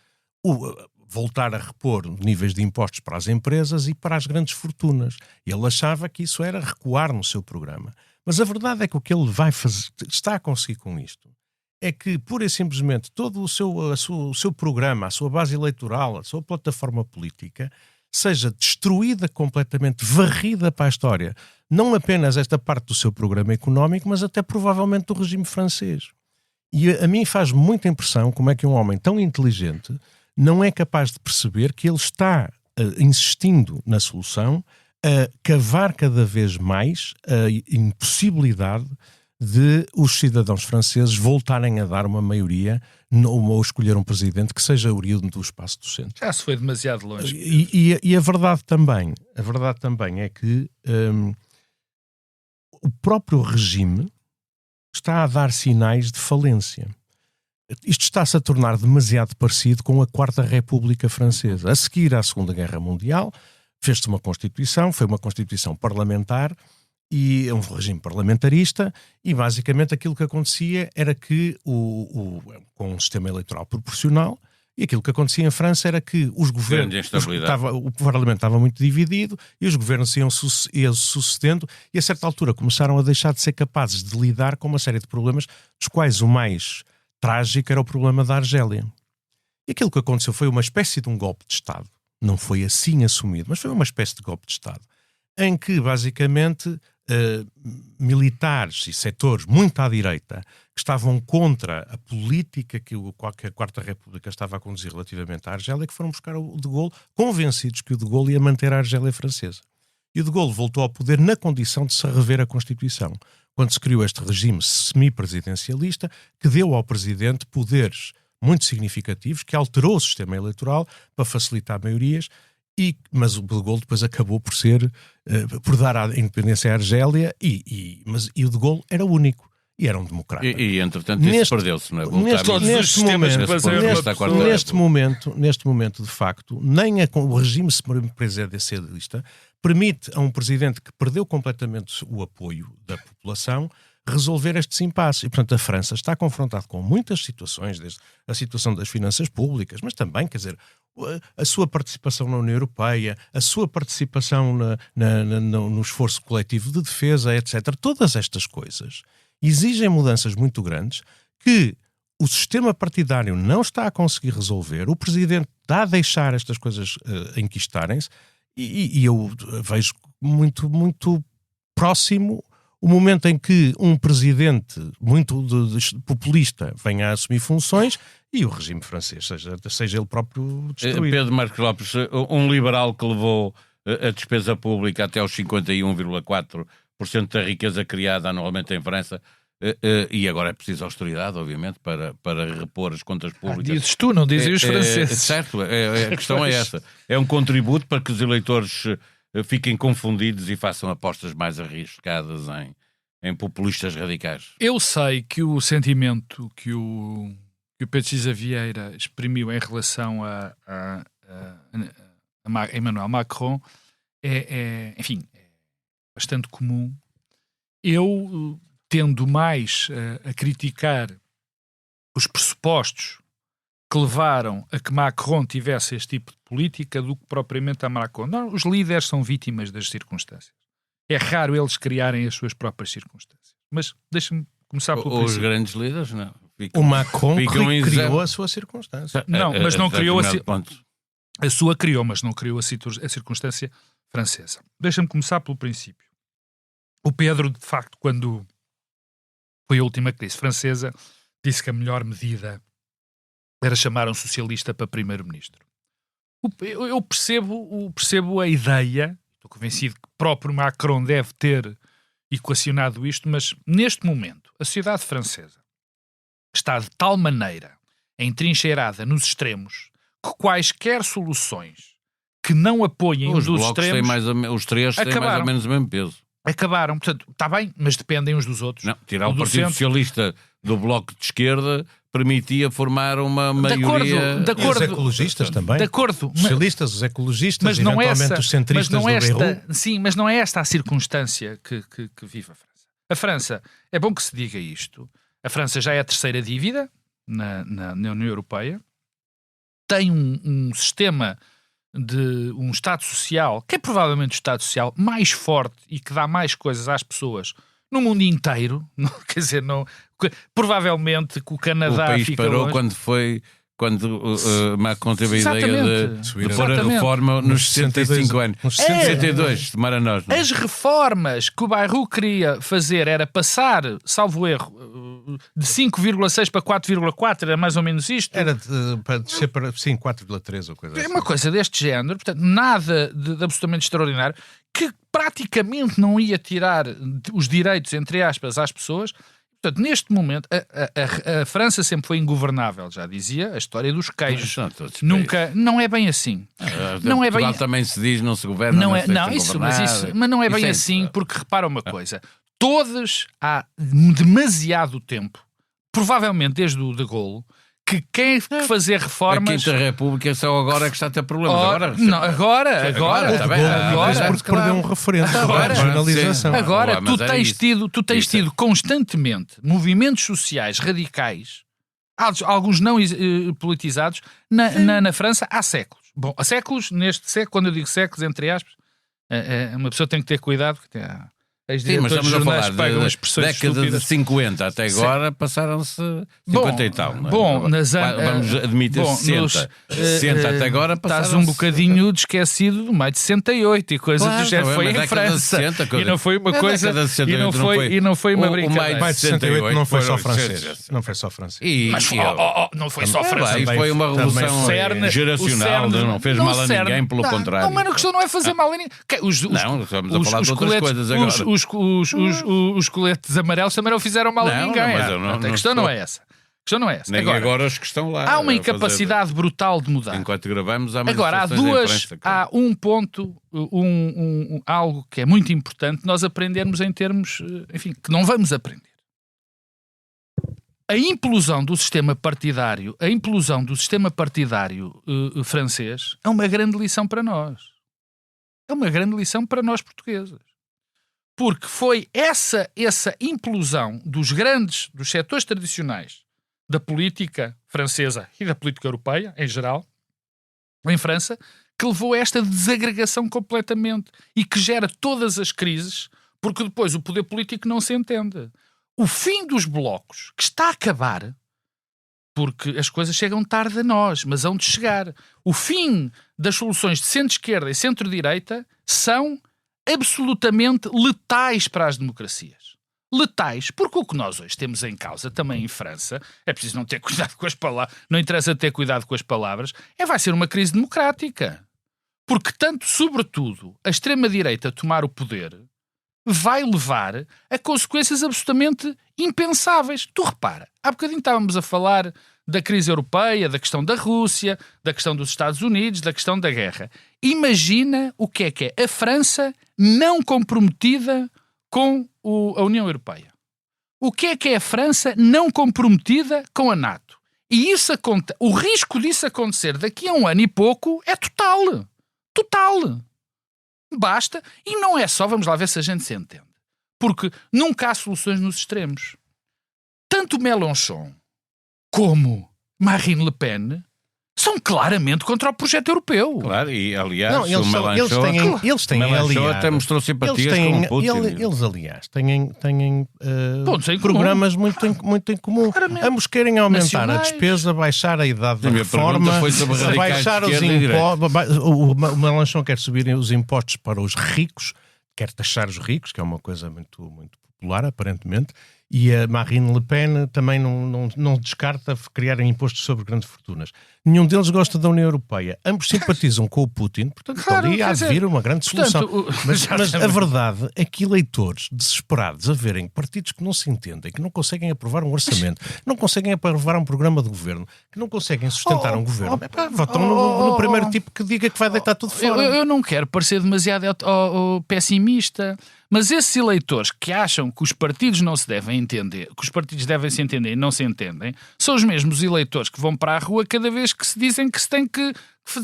voltar a repor níveis de impostos para as empresas e para as grandes fortunas. Ele achava que isso era recuar no seu programa. Mas a verdade é que o que ele está a conseguir com isto é que, pura e simplesmente, todo o seu programa, a sua base eleitoral, a sua plataforma política, seja destruída completamente, varrida para a história. Não apenas esta parte do seu programa económico, mas até provavelmente do regime francês. E a mim faz muita impressão como é que um homem tão inteligente não é capaz de perceber que ele está insistindo na solução a cavar cada vez mais a impossibilidade de os cidadãos franceses voltarem a dar uma maioria ou escolher um presidente que seja oriundo do espaço do centro. Já se foi demasiado longe. E a verdade também é que o próprio regime está a dar sinais de falência. Isto está-se a tornar demasiado parecido com a Quarta República Francesa. A seguir à Segunda Guerra Mundial, fez-se uma Constituição, foi uma Constituição parlamentar e um regime parlamentarista, e basicamente aquilo que acontecia era que, com um sistema eleitoral proporcional, e aquilo que acontecia em França era que os governos, o Parlamento estava muito dividido e os governos iam sucedendo, e a certa altura começaram a deixar de ser capazes de lidar com uma série de problemas, dos quais o mais trágico era o problema da Argélia. E aquilo que aconteceu foi uma espécie de um golpe de Estado. Não foi assim assumido, mas foi uma espécie de golpe de Estado, em que basicamente militares e setores muito à direita que estavam contra a política que a Quarta República estava a conduzir relativamente à Argélia, que foram buscar o de Gaulle, convencidos que o de Gaulle ia manter a Argélia francesa. E o de Gaulle voltou ao poder na condição de se rever a Constituição, quando se criou este regime semipresidencialista que deu ao presidente poderes muito significativos, que alterou o sistema eleitoral para facilitar maiorias, mas o de Gaulle depois acabou por dar a independência à Argélia, e o de Gaulle era o único, e era um democrata. E entretanto isso perdeu-se, não é? Neste momento, de facto, nem o regime presidencialista permite a um presidente que perdeu completamente o apoio da população resolver estes impasses. E, portanto, a França está confrontada com muitas situações, desde a situação das finanças públicas, mas também, quer dizer, a sua participação na União Europeia, a sua participação no esforço coletivo de defesa, etc. Todas estas coisas exigem mudanças muito grandes que o sistema partidário não está a conseguir resolver, o presidente está a deixar estas coisas enquistarem-se, e eu vejo muito, muito próximo o momento em que um presidente muito populista venha a assumir funções e o regime francês seja ele próprio destruído. Pedro Marcos Lopes, um liberal que levou a despesa pública até aos 51,4% da riqueza criada anualmente em França, e agora é preciso austeridade, obviamente, para repor as contas públicas. Dizes tu, não dizem os franceses. Certo, a questão é essa. É um contributo para que os eleitores fiquem confundidos e façam apostas mais arriscadas em populistas radicais. Eu sei que o sentimento que o Pedro Cisa Vieira exprimiu em relação a Emmanuel Macron é bastante comum. Eu tendo mais a criticar os pressupostos que levaram a que Macron tivesse este tipo de política do que propriamente a Macron. Não, os líderes são vítimas das circunstâncias. É raro eles criarem as suas próprias circunstâncias. Mas deixa-me começar pelo princípio. Os grandes líderes, não. O Macron criou a sua circunstância. Não, mas não criou a sua criou, mas não criou a circunstância francesa. Deixa-me começar pelo princípio. O Pedro, de facto, quando foi a última crise francesa, disse que a melhor medida era chamar um socialista para primeiro-ministro. Eu percebo a ideia, estou convencido que o próprio Macron deve ter equacionado isto, mas neste momento a sociedade francesa está de tal maneira entrincheirada nos extremos que quaisquer soluções que não apoiem os dos extremos... Os três têm mais ou menos o mesmo peso. Acabaram. Portanto, está bem, mas dependem uns dos outros. Não, tirar o Partido Socialista do Bloco de Esquerda permitia formar uma maioria... De acordo, e os ecologistas também. De acordo. Os socialistas, os ecologistas, mas não eventualmente os centristas do Beirut. Sim, mas não é esta a circunstância que vive a França. A França, é bom que se diga isto, a França já é a terceira dívida na União Europeia, tem um sistema de um Estado Social, que é provavelmente o Estado Social mais forte e que dá mais coisas às pessoas no mundo inteiro. Quer dizer, não, provavelmente que o Canadá... O país fica parou longe. quando Macron teve a ideia de pôr a reforma nos 65 anos. Nos 62, tomara nós. Não? As reformas que o Bayrou queria fazer era passar, salvo erro, de 5,6 para 4,4, era mais ou menos isto. Era para descer para 4,3 ou coisa assim. É uma coisa deste género, portanto, nada de absolutamente extraordinário, que praticamente não ia tirar os direitos, entre aspas, às pessoas. Portanto, neste momento, a França sempre foi ingovernável, já dizia, a história dos queijos. Nunca, não é bem assim. Não é bem... também se diz, não se governa, não mas não é bem assim, porque repara uma coisa, todos há demasiado tempo, provavelmente desde o De Gaulle, que quem fazer reformas... A Quinta República só agora é que está a ter problemas. Agora. Porque perdeu um referente. Agora, tu tens tido constantemente movimentos sociais radicais, alguns não politizados, na França há séculos. Bom, há séculos, neste século, quando eu digo séculos, entre aspas, uma pessoa tem que ter cuidado, porque sim, mas estamos a falar de década de 50 até agora, passaram-se 50 e tal. Não é? Vamos admitir 60. 60 até agora passaram-se... Estás um bocadinho esquecido do maio de 68 e coisas do género. Foi em França. 60, e não foi uma coisa... E não foi uma brincadeira. O maio de 68 não foi só francês. Não foi só francês. Não foi só francês. E foi uma revolução geracional. Não fez mal a ninguém, pelo contrário. Não, a questão não é fazer mal a ninguém. Não, estamos a falar de outras coisas agora. Os coletes amarelos também não fizeram mal a ninguém. A questão não é essa. Nem agora os que estão lá. Há uma incapacidade brutal de mudar. Enquanto gravamos, há agora, há um ponto, algo que é muito importante nós aprendermos em termos, enfim, que não vamos aprender. A implosão do sistema partidário, francês é uma grande lição para nós. É uma grande lição para nós portugueses. Porque foi essa implosão dos setores tradicionais da política francesa e da política europeia, em geral, em França, que levou a esta desagregação completamente e que gera todas as crises, porque depois o poder político não se entende. O fim dos blocos, que está a acabar, porque as coisas chegam tarde a nós, mas hão de chegar. O fim das soluções de centro-esquerda e centro-direita são absolutamente letais para as democracias. Letais, porque o que nós hoje temos em causa, também em França, é preciso não ter cuidado com as palavras, não interessa ter cuidado com as palavras, vai ser uma crise democrática. Porque tanto, sobretudo, a extrema-direita tomar o poder vai levar a consequências absolutamente impensáveis. Tu repara, há bocadinho estávamos a falar da crise europeia, da questão da Rússia, da questão dos Estados Unidos, da questão da guerra. Imagina o que é a França não comprometida com a União Europeia. O que é a França não comprometida com a NATO? E o risco disso acontecer daqui a um ano e pouco é total. Total. Basta. E não é só, vamos lá ver se a gente se entende. Porque nunca há soluções nos extremos. Tanto Mélenchon como Marine Le Pen são claramente contra o projeto europeu. Claro, e aliás, não, eles têm aliás, até mostrou simpatias com o Putin. Eles aliás, têm programas muito em comum. Claramente. Ambos querem aumentar nacionais. A despesa, baixar a idade da reforma, baixar os impostos. O Mélenchon quer subir os impostos para os ricos, quer taxar os ricos, que é uma coisa muito, muito popular, aparentemente. E a Marine Le Pen também não descarta criar impostos sobre grandes fortunas. nenhum deles gosta da União Europeia. Ambos simpatizam com o Putin, portanto, ali há de vir uma grande solução. Mas a verdade é que eleitores desesperados a verem partidos que não se entendem, que não conseguem aprovar um orçamento, não conseguem aprovar um programa de governo, que não conseguem sustentar um governo, votam no primeiro tipo que diga que vai deitar tudo fora. Eu não quero parecer demasiado pessimista, mas esses eleitores que acham que os partidos não se devem entender, que os partidos devem se entender e não se entendem, são os mesmos eleitores que vão para a rua cada vez que se dizem que se tem que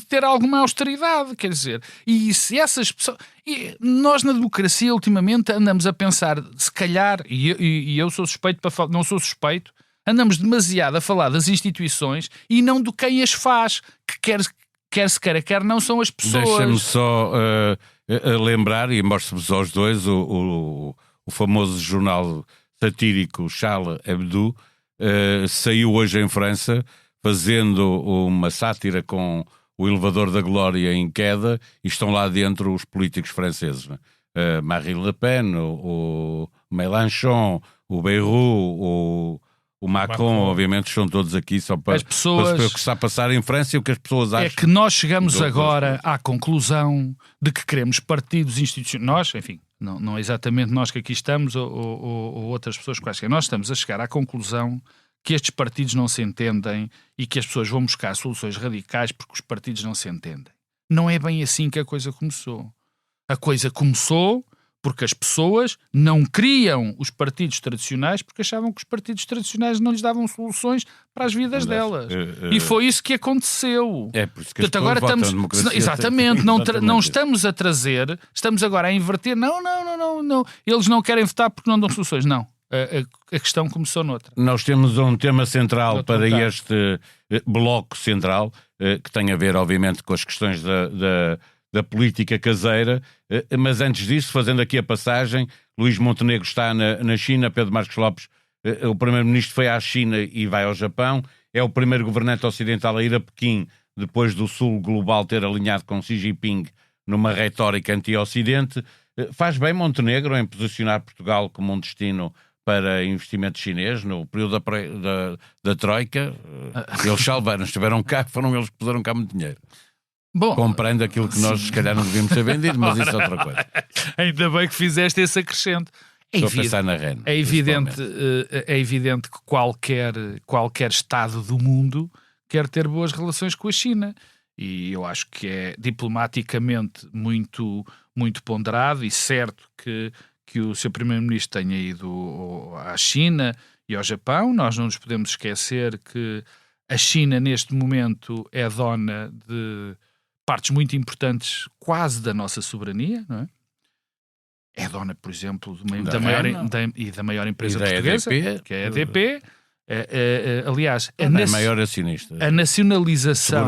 ter alguma austeridade, quer dizer, e se essas pessoas... E nós na democracia ultimamente andamos a pensar, se calhar, e eu sou suspeito para falar, não sou suspeito, andamos demasiado a falar das instituições e não do quem as faz, que quer se queira, quer não, são as pessoas. Deixa-me só lembrar, e mostro-vos aos dois, o famoso jornal satírico Charlie Hebdo saiu hoje em França fazendo uma sátira com o elevador da glória em queda, e estão lá dentro os políticos franceses. Marine Le Pen, o Mélenchon, o Bayrou, o Macron, obviamente, estão todos aqui só para ver o que está a passar em França e o que as pessoas acham. É que nós chegamos agora à conclusão de que queremos partidos institucionais. Nós, enfim, não é exatamente nós que aqui estamos ou outras pessoas quaisquer. Nós estamos a chegar à conclusão que estes partidos não se entendem e que as pessoas vão buscar soluções radicais porque os partidos não se entendem. Não é bem assim que a coisa começou. A coisa começou porque as pessoas não queriam os partidos tradicionais porque achavam que os partidos tradicionais não lhes davam soluções para as vidas delas. E foi isso que aconteceu. É por isso que portanto, agora estamos... Exatamente, não estamos a trazer, estamos agora a inverter. Não. Eles não querem votar porque não dão soluções. Não. A questão começou noutra. Nós temos um tema central para este bloco central, que tem a ver, obviamente, com as questões da política caseira, mas antes disso, fazendo aqui a passagem, Luís Montenegro está na China, Pedro Marcos Lopes, o primeiro-ministro foi à China e vai ao Japão, é o primeiro governante ocidental a ir a Pequim, depois do Sul global ter alinhado com Xi Jinping numa retórica anti-Ocidente. Faz bem Montenegro em posicionar Portugal como um destino para investimento chinês no período da Troika? Eles salvaram, estiveram cá, foram eles que puseram cá muito dinheiro. Bom, compreendo aquilo que nós, se calhar, não devíamos ter vendido, mas isso é outra coisa. Ainda bem que fizeste esse acrescento. Estou a pensar na REN. É evidente que qualquer Estado do mundo quer ter boas relações com a China. E eu acho que é diplomaticamente muito, muito ponderado e certo que o seu Primeiro-Ministro tenha ido à China e ao Japão. Nós não nos podemos esquecer que a China, neste momento, é dona de partes muito importantes quase da nossa soberania, não é? É dona, por exemplo, da maior empresa portuguesa, que é a EDP. Aliás, é maior acionista. A nacionalização,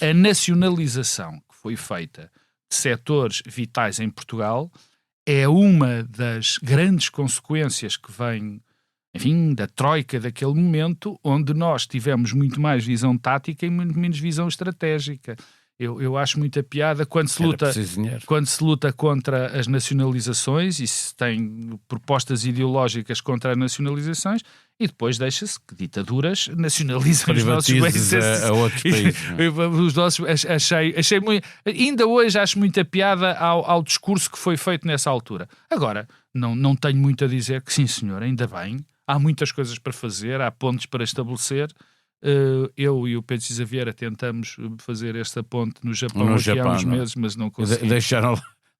a nacionalização que foi feita de setores vitais em Portugal é uma das grandes consequências que vem, enfim, da troika daquele momento, onde nós tivemos muito mais visão tática e muito menos visão estratégica. Eu acho muita piada quando se luta contra as nacionalizações e se tem propostas ideológicas contra as nacionalizações e depois deixa-se que ditaduras nacionalizam os nossos bens a outros países. Os nossos, achei muito, ainda hoje acho muita piada ao discurso que foi feito nessa altura. Agora, não tenho muito a dizer que sim, senhor, ainda bem. Há muitas coisas para fazer, há pontes para estabelecer. Eu e o Pedro Cisa Vieira tentamos fazer esta ponte no Japão há uns meses, mas não conseguimos.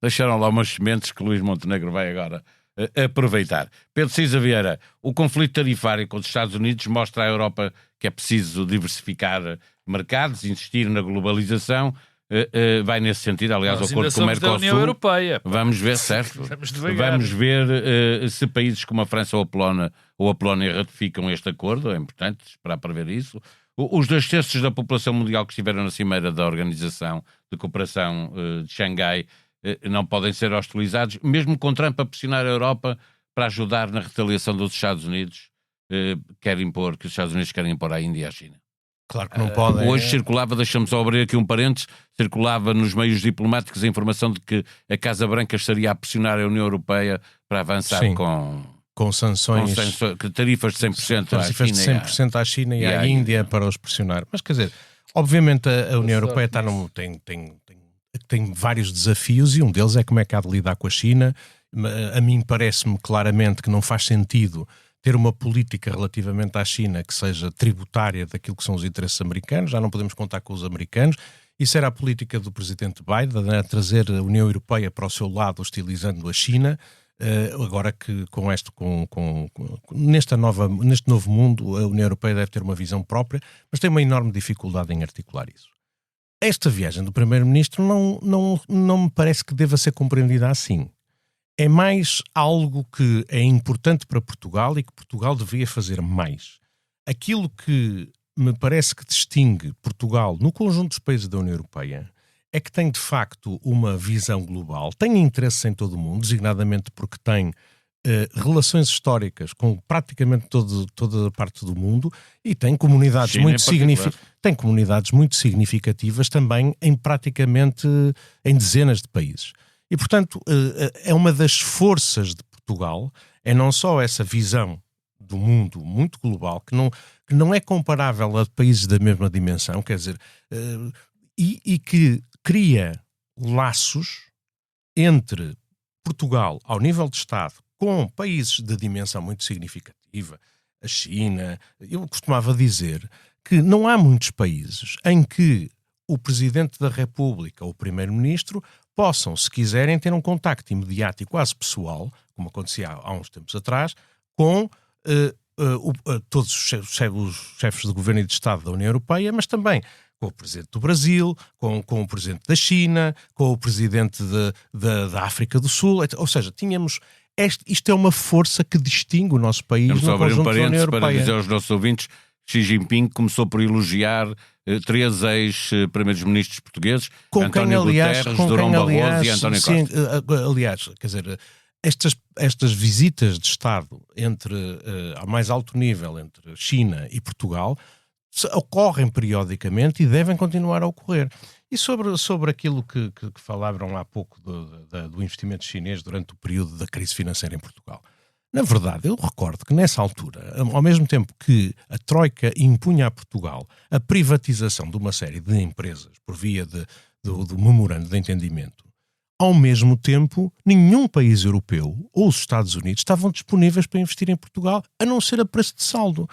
Deixaram lá umas sementes que Luís Montenegro vai agora aproveitar. Pedro Cisa Vieira, o conflito tarifário com os Estados Unidos mostra à Europa que é preciso diversificar mercados, insistir na globalização. Vai nesse sentido, aliás, o acordo com o Mercosul. União Europeia. Vamos ver, certo? Vamos ver se países como a França ou a Polónia ratificam este acordo. É importante esperar para ver isso. Os 2/3 da população mundial que estiveram na cimeira da Organização de Cooperação de Xangai não podem ser hostilizados, mesmo com Trump a pressionar a Europa para ajudar na retaliação dos Estados Unidos, que os Estados Unidos querem impor à Índia e à China. Claro que não podem. Hoje circulava, deixa-me só abrir aqui um parênteses, circulava nos meios diplomáticos a informação de que a Casa Branca estaria a pressionar a União Europeia para avançar com com sanções, tarifas de 100% à China, de 100% à China e à Índia para os pressionar. Mas quer dizer, obviamente a União Europeia tem vários desafios e um deles é como é que há de lidar com a China. A mim parece-me claramente que não faz sentido ter uma política relativamente à China que seja tributária daquilo que são os interesses americanos. Já não podemos contar com os americanos. Isso era a política do presidente Biden, né? Trazer a União Europeia para o seu lado, hostilizando a China. Agora que neste novo mundo a União Europeia deve ter uma visão própria, mas tem uma enorme dificuldade em articular isso. Esta viagem do Primeiro-Ministro não me parece que deva ser compreendida assim. É mais algo que é importante para Portugal e que Portugal devia fazer mais. Aquilo que me parece que distingue Portugal no conjunto dos países da União Europeia é que tem de facto uma visão global, tem interesse em todo o mundo, designadamente porque tem relações históricas com praticamente toda a parte do mundo e tem comunidades muito significativas também em dezenas de países. E, portanto, é uma das forças de Portugal, é não só essa visão do mundo muito global, que não é comparável a países da mesma dimensão, quer dizer, e que cria laços entre Portugal, ao nível de Estado, com países de dimensão muito significativa, a China. Eu costumava dizer que não há muitos países em que o Presidente da República ou o Primeiro-Ministro possam, se quiserem, ter um contacto imediato e quase pessoal, como acontecia há uns tempos atrás, com todos os chefes de governo e de Estado da União Europeia, mas também com o Presidente do Brasil, com o Presidente da China, com o Presidente da África do Sul, ou seja, tínhamos... Isto é uma força que distingue o nosso país no conjunto da União Europeia. Para dizer aos nossos ouvintes, Xi Jinping começou por elogiar 3 ex-primeiros ministros portugueses, António Guterres, Durão Barroso e António Costa. Aliás, quer dizer, estas visitas de Estado ao mais alto nível entre China e Portugal ocorrem periodicamente e devem continuar a ocorrer. E sobre aquilo que falaram há pouco do investimento chinês durante o período da crise financeira em Portugal. Na verdade, eu recordo que nessa altura, ao mesmo tempo que a Troika impunha a Portugal a privatização de uma série de empresas por via do memorando de entendimento, ao mesmo tempo, nenhum país europeu ou os Estados Unidos estavam disponíveis para investir em Portugal, a não ser a preço de saldo.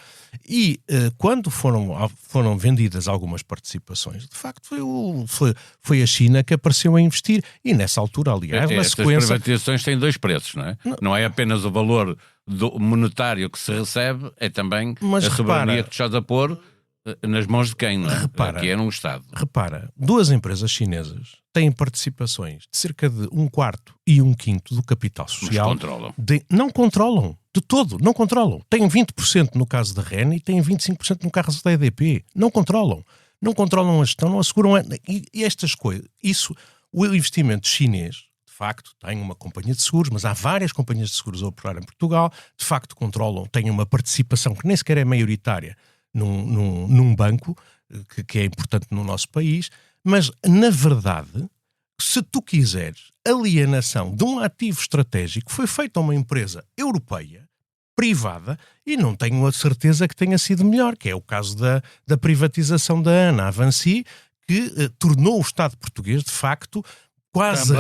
E quando foram vendidas algumas participações, de facto foi a China que apareceu a investir. E nessa altura, aliás, na sequência... As privatizações têm 2 preços, não é? Não é apenas o valor monetário que se recebe, é também a soberania que te estás a pôr nas mãos de quem, não é? Que é num Estado. Repara, 2 empresas chinesas têm participações de cerca de 1/4 e 1/5 do capital social. Mas controlam. Não controlam, de todo, não controlam. Têm 20% no caso da REN e têm 25% no caso da EDP. Não controlam. Não controlam a gestão, não asseguram... E estas coisas, o investimento chinês, de facto, tem uma companhia de seguros, mas há várias companhias de seguros a operar em Portugal, de facto controlam, têm uma participação que nem sequer é maioritária num banco, que é importante no nosso país, mas, na verdade, se tu quiseres alienação de um ativo estratégico, foi feito a uma empresa europeia, privada, e não tenho a certeza que tenha sido melhor, que é o caso da privatização da ANA Avanci, que tornou o Estado português, de facto, quase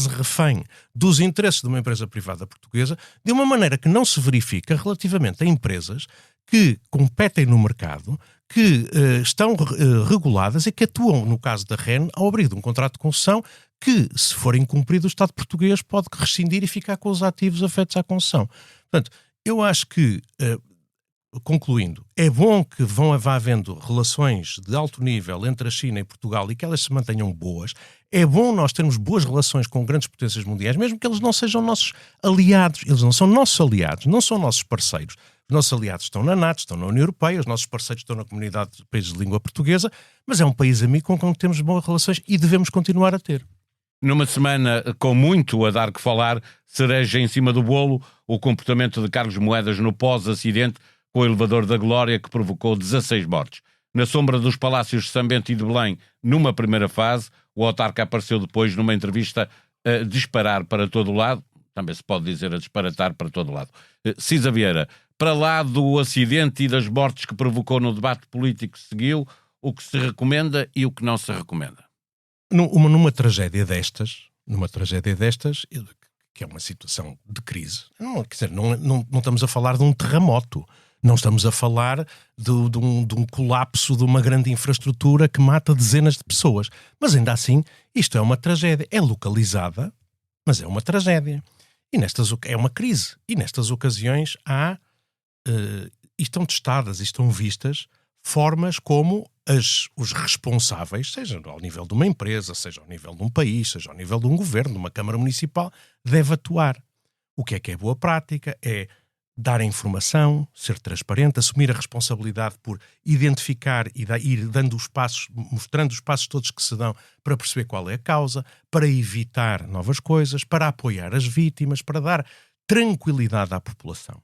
refém dos interesses de uma empresa privada portuguesa, de uma maneira que não se verifica relativamente a empresas que competem no mercado, que estão reguladas e que atuam, no caso da REN, ao abrigo de um contrato de concessão que, se for incumprido, o Estado português pode rescindir e ficar com os ativos afetos à concessão. Portanto, eu acho que, concluindo, é bom que vá havendo relações de alto nível entre a China e Portugal e que elas se mantenham boas. É bom nós termos boas relações com grandes potências mundiais, mesmo que eles não sejam nossos aliados. Eles não são nossos aliados, não são nossos parceiros. Os nossos aliados estão na NATO, estão na União Europeia, os nossos parceiros estão na comunidade de países de língua portuguesa, mas é um país amigo com quem temos boas relações e devemos continuar a ter. Numa semana com muito a dar que falar, cereja em cima do bolo o comportamento de Carlos Moedas no pós-acidente com o elevador da Glória que provocou 16 mortes. Na sombra dos palácios de São Bento e de Belém, numa primeira fase, o autarca apareceu depois numa entrevista a disparar para todo o lado, também se pode dizer a disparatar para todo lado. Cisa Vieira, para lá do acidente e das mortes que provocou no debate político que seguiu, o que se recomenda e o que não se recomenda? Numa tragédia destas, que é uma situação de crise, não estamos a falar de um terremoto, não estamos a falar de um colapso de uma grande infraestrutura que mata dezenas de pessoas. Mas ainda assim, isto é uma tragédia. É localizada, mas é uma tragédia. É uma crise. E nestas ocasiões estão testadas e estão vistas formas como os responsáveis, seja ao nível de uma empresa, seja ao nível de um país, seja ao nível de um governo, de uma Câmara Municipal, deve atuar. O que é boa prática? É dar a informação, ser transparente, assumir a responsabilidade por identificar e ir dando os passos, mostrando os passos todos que se dão para perceber qual é a causa, para evitar novas coisas, para apoiar as vítimas, para dar tranquilidade à população.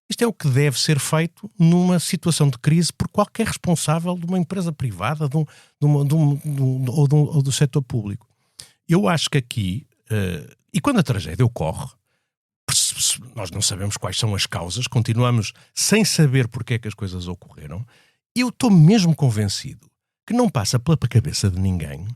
Isto é o que deve ser feito numa situação de crise por qualquer responsável de uma empresa privada ou do setor público. Eu acho que aqui, e quando a tragédia ocorre, nós não sabemos quais são as causas, continuamos sem saber porque é que as coisas ocorreram. Eu estou mesmo convencido que não passa pela cabeça de ninguém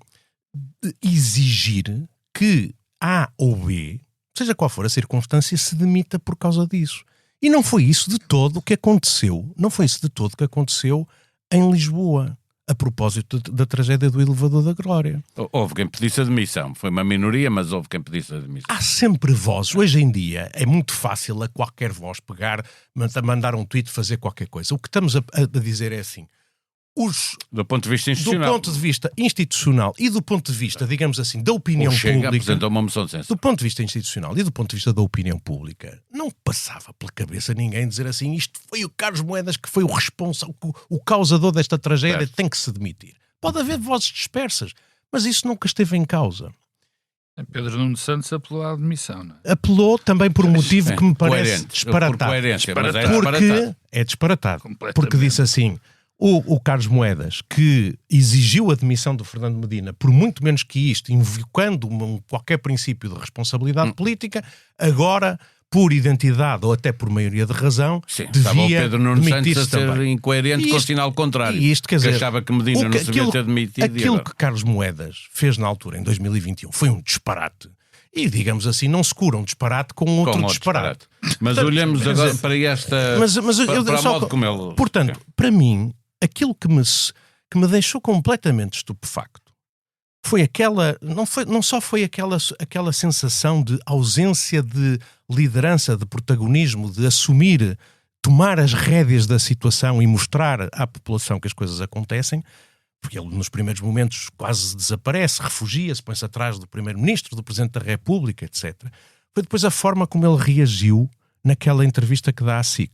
de exigir que A ou B, seja qual for a circunstância, se demita por causa disso. E não foi isso de todo o que aconteceu. Não foi isso de todo o que aconteceu em Lisboa, a propósito da tragédia do Elevador da Glória. Houve quem pedisse a demissão. Foi uma minoria, mas houve quem pedisse a demissão. Há sempre vozes. Hoje em dia é muito fácil a qualquer voz pegar, mandar um tweet, fazer qualquer coisa. O que estamos a dizer é assim... Do ponto de vista institucional. Do ponto de vista institucional e do ponto de vista, digamos assim, da opinião pública. Apresentou uma moção de censura. Do ponto de vista institucional e do ponto de vista da opinião pública, não passava pela cabeça ninguém dizer assim: isto foi o Carlos Moedas que foi o responsável, o causador desta tragédia, tem que se demitir. Pode haver vozes dispersas, mas isso nunca esteve em causa. Pedro Nuno Santos apelou à demissão, não é? Apelou também por um motivo que me parece disparatado. Por coerência, mas é disparatado. Porque disse assim... O Carlos Moedas, que exigiu a demissão do Fernando Medina por muito menos que isto, invocando qualquer princípio de responsabilidade política, agora, por identidade ou até por maioria de razão, devia Pedro Nuno Santos a ser também incoerente com o sinal contrário. E isto, quer dizer, achava que Medina não se devia ter demitido. Aquilo que Carlos Moedas fez na altura, em 2021, foi um disparate. E, digamos assim, não se cura um disparate com outro disparate. Mas olhamos agora para esta... para o modo como ele... Portanto, para mim... Aquilo que me deixou completamente estupefacto foi não só foi aquela sensação de ausência de liderança, de protagonismo, de assumir, tomar as rédeas da situação e mostrar à população que as coisas acontecem, porque ele nos primeiros momentos quase desaparece, refugia-se, põe-se atrás do Primeiro-Ministro, do Presidente da República, etc. Foi depois a forma como ele reagiu naquela entrevista que dá à SIC.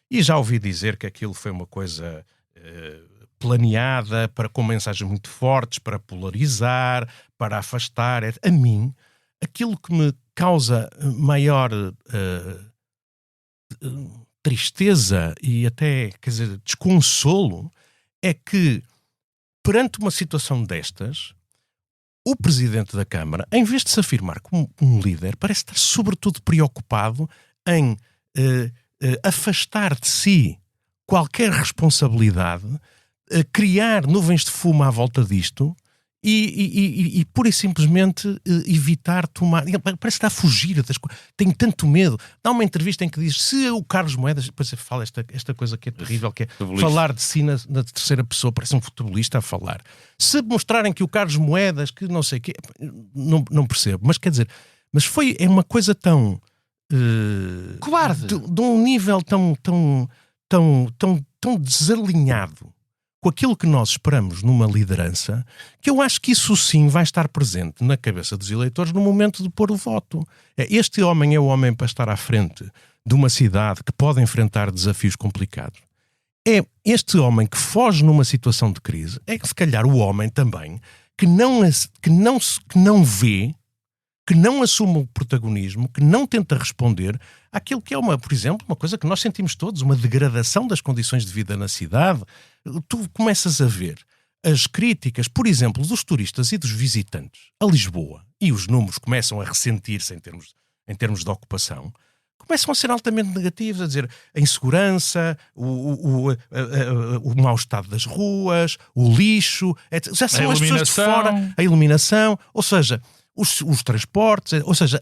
E já ouvi dizer que aquilo foi uma coisa... planeada, com mensagens muito fortes, para polarizar, para afastar. A mim, aquilo que me causa maior tristeza e até, quer dizer, desconsolo, é que, perante uma situação destas, o Presidente da Câmara, em vez de se afirmar como um líder, parece estar sobretudo preocupado em afastar de si qualquer responsabilidade, criar nuvens de fumo à volta disto e pura e simplesmente evitar tomar... Parece que está a fugir das coisas. Tem tanto medo. Dá uma entrevista em que diz, se o Carlos Moedas... Depois fala esta coisa que é terrível, que é falar de si na terceira pessoa, parece um futebolista a falar. Se mostrarem que o Carlos Moedas, que não sei o quê... Não percebo. Mas quer dizer... Mas é uma coisa tão... covarde. De um nível tão desalinhado com aquilo que nós esperamos numa liderança, que eu acho que isso sim vai estar presente na cabeça dos eleitores no momento de pôr o voto. Este homem é o homem para estar à frente de uma cidade que pode enfrentar desafios complicados. É este homem que foge numa situação de crise, é que se calhar o homem também que não vê, que não assume o protagonismo, que não tenta responder àquilo que é, por exemplo, uma coisa que nós sentimos todos, uma degradação das condições de vida na cidade. Tu começas a ver as críticas, por exemplo, dos turistas e dos visitantes a Lisboa, e os números começam a ressentir-se em termos em termos de ocupação, começam a ser altamente negativos, a dizer a insegurança, o mau estado das ruas, o lixo, etc. Já são as pessoas de fora, a iluminação, ou seja, os transportes, ou seja,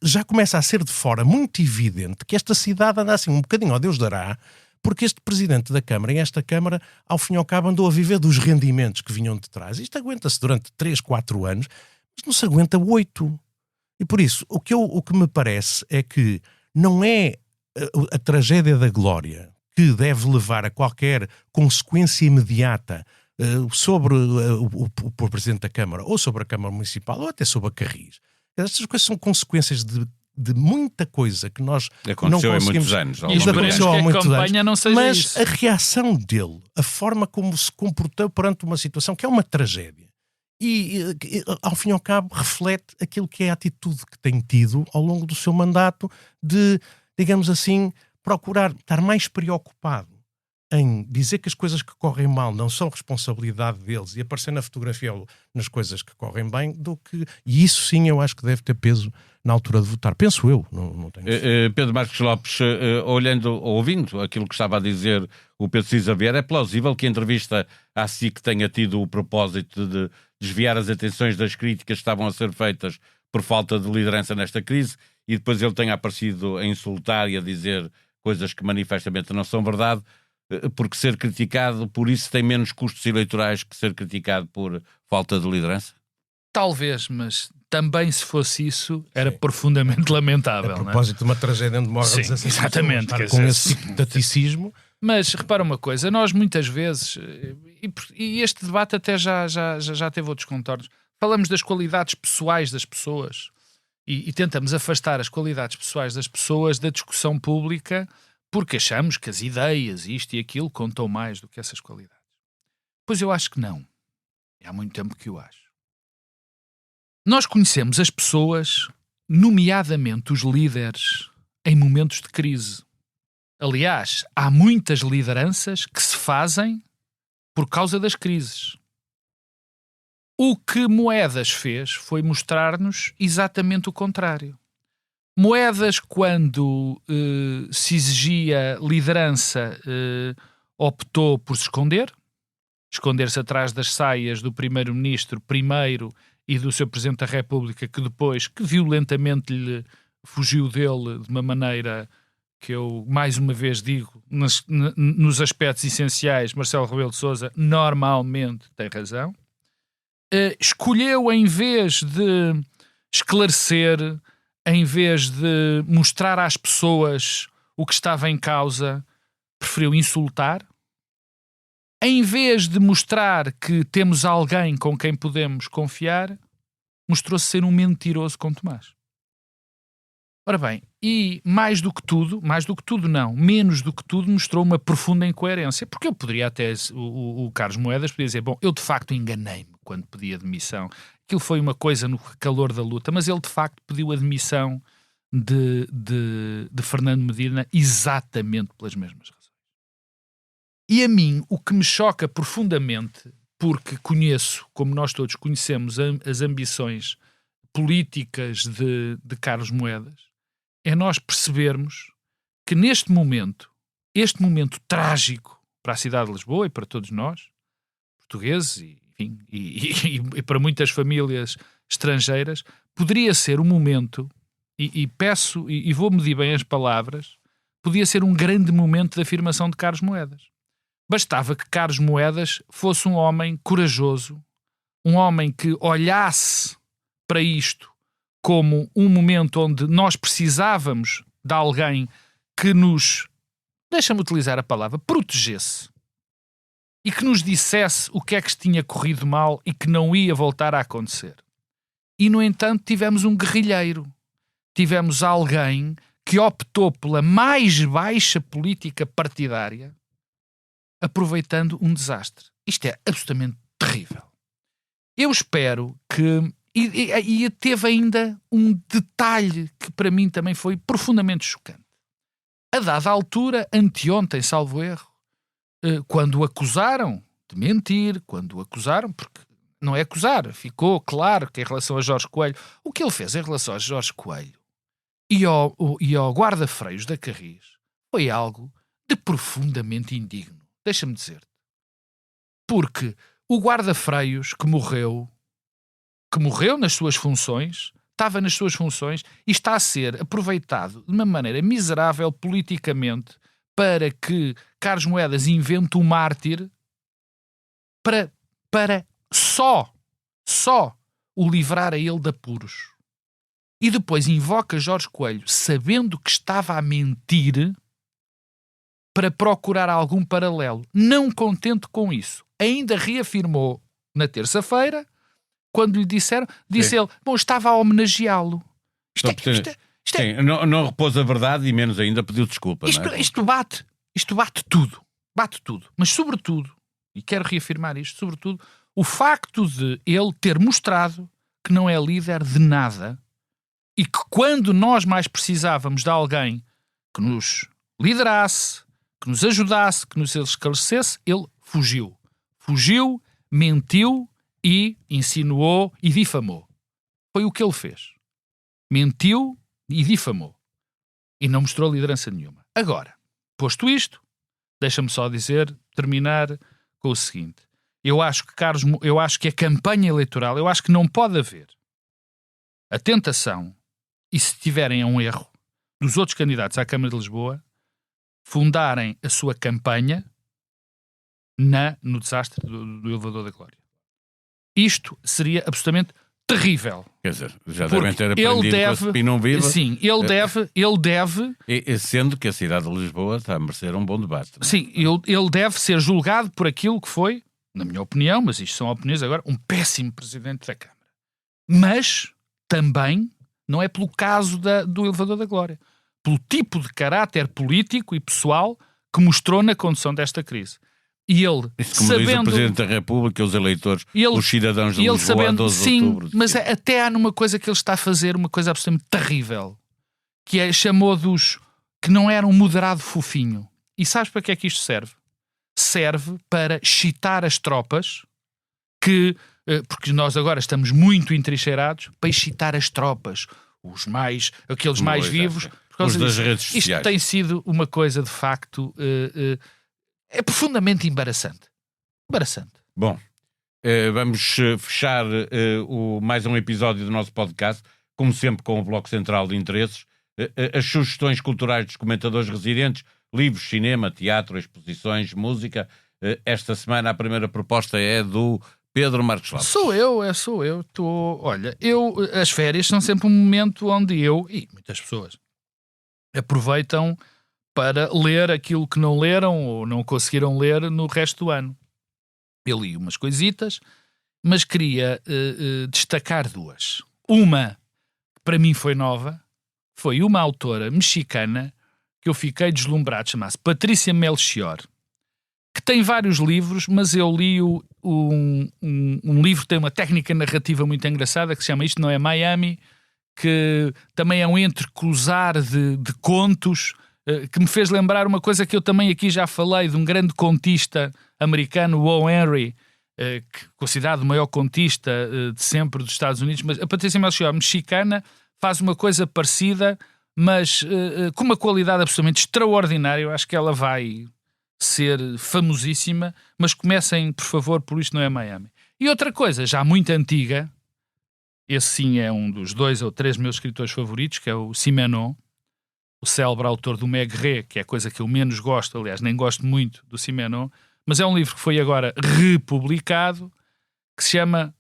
já começa a ser de fora muito evidente que esta cidade anda assim um bocadinho ao Deus dará, porque este Presidente da Câmara, e esta Câmara, ao fim e ao cabo, andou a viver dos rendimentos que vinham de trás. Isto aguenta-se durante 3, 4 anos, mas não se aguenta 8. E por isso, o que me parece é que não é a tragédia da Glória que deve levar a qualquer consequência imediata sobre o Presidente da Câmara, ou sobre a Câmara Municipal, ou até sobre a Carris. Estas coisas são consequências de muita coisa que nós não conseguimos. Em muitos anos. E aconteceu há muitos anos. Não seja mas isso. A reação dele, a forma como se comportou perante uma situação que é uma tragédia, e ao fim e ao cabo reflete aquilo que é a atitude que tem tido ao longo do seu mandato de, digamos assim, procurar estar mais preocupado em dizer que as coisas que correm mal não são responsabilidade deles e aparecer na fotografia nas coisas que correm bem, do que... E isso sim eu acho que deve ter peso na altura de votar. Penso eu. Não tenho... Pedro Marcos Lopes, ouvindo aquilo que estava a dizer o Pedro Cisa Vieira, é plausível que a entrevista à SIC tenha tido o propósito de desviar as atenções das críticas que estavam a ser feitas por falta de liderança nesta crise, e depois ele tenha aparecido a insultar e a dizer coisas que manifestamente não são verdade, porque ser criticado por isso tem menos custos eleitorais que ser criticado por falta de liderança? Talvez, mas também se fosse isso, era profundamente lamentável. A propósito de uma tragédia onde morrem 16 pessoas, exatamente, com esse tipo de taticismo. Mas repara uma coisa, nós muitas vezes, e este debate até já teve outros contornos, falamos das qualidades pessoais das pessoas e tentamos afastar as qualidades pessoais das pessoas da discussão pública porque achamos que as ideias, isto e aquilo, contam mais do que essas qualidades. Pois eu acho que não. E há muito tempo que eu acho. Nós conhecemos as pessoas, nomeadamente os líderes, em momentos de crise. Aliás, há muitas lideranças que se fazem por causa das crises. O que Moedas fez foi mostrar-nos exatamente o contrário. Moedas, quando se exigia liderança, optou por se esconder-se atrás das saias do primeiro-ministro primeiro e do seu Presidente da República, que depois, que violentamente lhe fugiu dele de uma maneira que eu, mais uma vez digo, nos aspectos essenciais, Marcelo Rebelo de Sousa normalmente tem razão. Escolheu, em vez de esclarecer, em vez de mostrar às pessoas o que estava em causa, preferiu insultar. Em vez de mostrar que temos alguém com quem podemos confiar, mostrou-se ser um mentiroso com Tomás. Ora bem, e menos do que tudo, mostrou uma profunda incoerência, porque eu poderia até, o Carlos Moedas podia dizer, bom, eu de facto enganei-me quando pedi a demissão. Aquilo foi uma coisa no calor da luta, mas ele de facto pediu a demissão de Fernando Medina exatamente pelas mesmas razões. E a mim, o que me choca profundamente, porque conheço, como nós todos conhecemos, as ambições políticas de Carlos Moedas, é nós percebermos que neste momento, este momento trágico para a cidade de Lisboa e para todos nós, portugueses e para muitas famílias estrangeiras, poderia ser um momento, e peço, e vou medir bem as palavras, podia ser um grande momento de afirmação de Carlos Moedas. Bastava que Carlos Moedas fosse um homem corajoso, um homem que olhasse para isto como um momento onde nós precisávamos de alguém que nos, deixa-me utilizar a palavra, protegesse e que nos dissesse o que é que tinha corrido mal e que não ia voltar a acontecer. E, no entanto, tivemos um guerrilheiro. Tivemos alguém que optou pela mais baixa política partidária, aproveitando um desastre. Isto é absolutamente terrível. Eu espero que... E teve ainda um detalhe que para mim também foi profundamente chocante. A dada altura, anteontem, salvo erro, quando o acusaram de mentir, porque não é acusar, ficou claro que em relação a Jorge Coelho, o que ele fez em relação a Jorge Coelho e ao guarda-freios da Carris foi algo de profundamente indigno. Deixa-me dizer-te. Porque o guarda-freios que morreu nas suas funções, estava nas suas funções e está a ser aproveitado de uma maneira miserável politicamente para que Carlos Moedas invente um mártir para só o livrar a ele de apuros. E depois invoca Jorge Coelho, sabendo que estava a mentir, para procurar algum paralelo. Não contente com isso, ainda reafirmou na terça-feira, quando lhe disseram, disse ele, bom, estava a homenageá-lo. Não repôs a verdade e menos ainda pediu desculpa. Isto bate tudo. Mas sobretudo, e quero reafirmar isto, sobretudo, o facto de ele ter mostrado que não é líder de nada e que quando nós mais precisávamos de alguém que nos liderasse, que nos ajudasse, que nos esclarecesse, ele fugiu. Fugiu, mentiu e insinuou e difamou. Foi o que ele fez. Mentiu e difamou. E não mostrou liderança nenhuma. Agora, posto isto, deixa-me só terminar com o seguinte. Eu acho que a campanha eleitoral, eu acho que não pode haver a tentação, e se tiverem um erro, dos outros candidatos à Câmara de Lisboa, fundarem a sua campanha no desastre do Elevador da Glória. Isto seria absolutamente terrível. Quer dizer, já devem ter aprendido com a Cepinão Viva. Sim, ele deve... Sendo que a cidade de Lisboa está a merecer um bom debate. Não é? Sim, ele deve ser julgado por aquilo que foi, na minha opinião, mas isto são opiniões agora, um péssimo Presidente da Câmara. Mas também não é pelo caso do Elevador da Glória. Pelo tipo de caráter político e pessoal que mostrou na condução desta crise. E ele, isso como diz o Presidente da República, os eleitores, os cidadãos de Lisboa, a 12 de outubro. Sim, mas até há numa coisa que ele está a fazer, uma coisa absolutamente terrível, que é, chamou dos que não eram um moderado fofinho. E sabes para que é que isto serve? Serve para excitar as tropas, porque nós agora estamos muito entrincheirados, para excitar as tropas, aqueles mais vivos. Por causa das redes sociais. Isto tem sido uma coisa, de facto, é profundamente embaraçante. Bom, vamos fechar mais um episódio do nosso podcast, como sempre com o Bloco Central de Interesses. As sugestões culturais dos comentadores residentes, livros, cinema, teatro, exposições, música. Esta semana a primeira proposta é do Pedro Marcos Lopes. Sou eu. As férias são sempre um momento onde eu, e muitas pessoas, aproveitam para ler aquilo que não leram ou não conseguiram ler no resto do ano. Eu li umas coisitas, mas queria destacar duas. Uma, que para mim foi nova, foi uma autora mexicana que eu fiquei deslumbrado, chama-se Patrícia Melchior, que tem vários livros, mas eu li um livro que tem uma técnica narrativa muito engraçada, que se chama Isto Não é Miami, que também é um entrecruzar de contos, que me fez lembrar uma coisa que eu também aqui já falei, de um grande contista americano, O. Henry, considerado o maior contista de sempre dos Estados Unidos. Mas a Patrícia Melchior, mexicana, faz uma coisa parecida, mas com uma qualidade absolutamente extraordinária. Eu acho que ela vai ser famosíssima, mas comecem, por favor, por Isto Não é Miami. E outra coisa, já muito antiga, esse sim é um dos 2 ou 3 meus escritores favoritos, que é o Simenon, o célebre autor do Maigret, que é a coisa que eu menos gosto, aliás, nem gosto muito do Simenon, mas é um livro que foi agora republicado, que se chama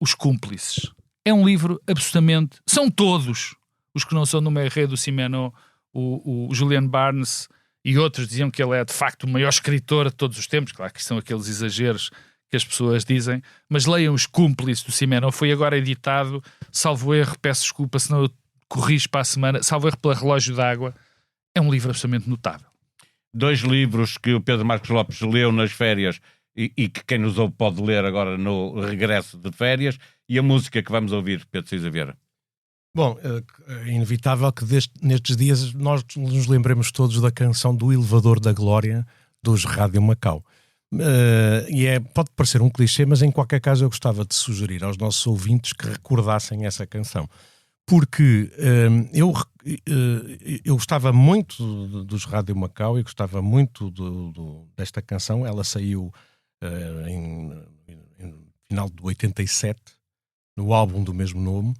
Os Cúmplices. É um livro absolutamente... São todos os que não são do Maigret, do Simenon, o Julian Barnes e outros diziam que ele é, de facto, o maior escritor de todos os tempos. Claro que são aqueles exageros que as pessoas dizem, mas leiam Os Cúmplices do Simenon. Foi agora editado, salvo erro, peço desculpa se não eu corrijo para a semana, salvo erro pela Relógio d'Água. É um livro absolutamente notável. 2 livros que o Pedro Marcos Lopes leu nas férias e que quem nos ouve pode ler agora no regresso de férias, e a música que vamos ouvir, Pedro Cisa Vieira. Bom, é inevitável que nestes dias nós nos lembremos todos da canção do Elevador da Glória dos Rádio Macau. Pode parecer um clichê, mas em qualquer caso eu gostava de sugerir aos nossos ouvintes que recordassem essa canção, porque eu gostava muito dos Rádio Macau e gostava muito desta canção. Ela saiu em final de 87, no álbum do mesmo nome,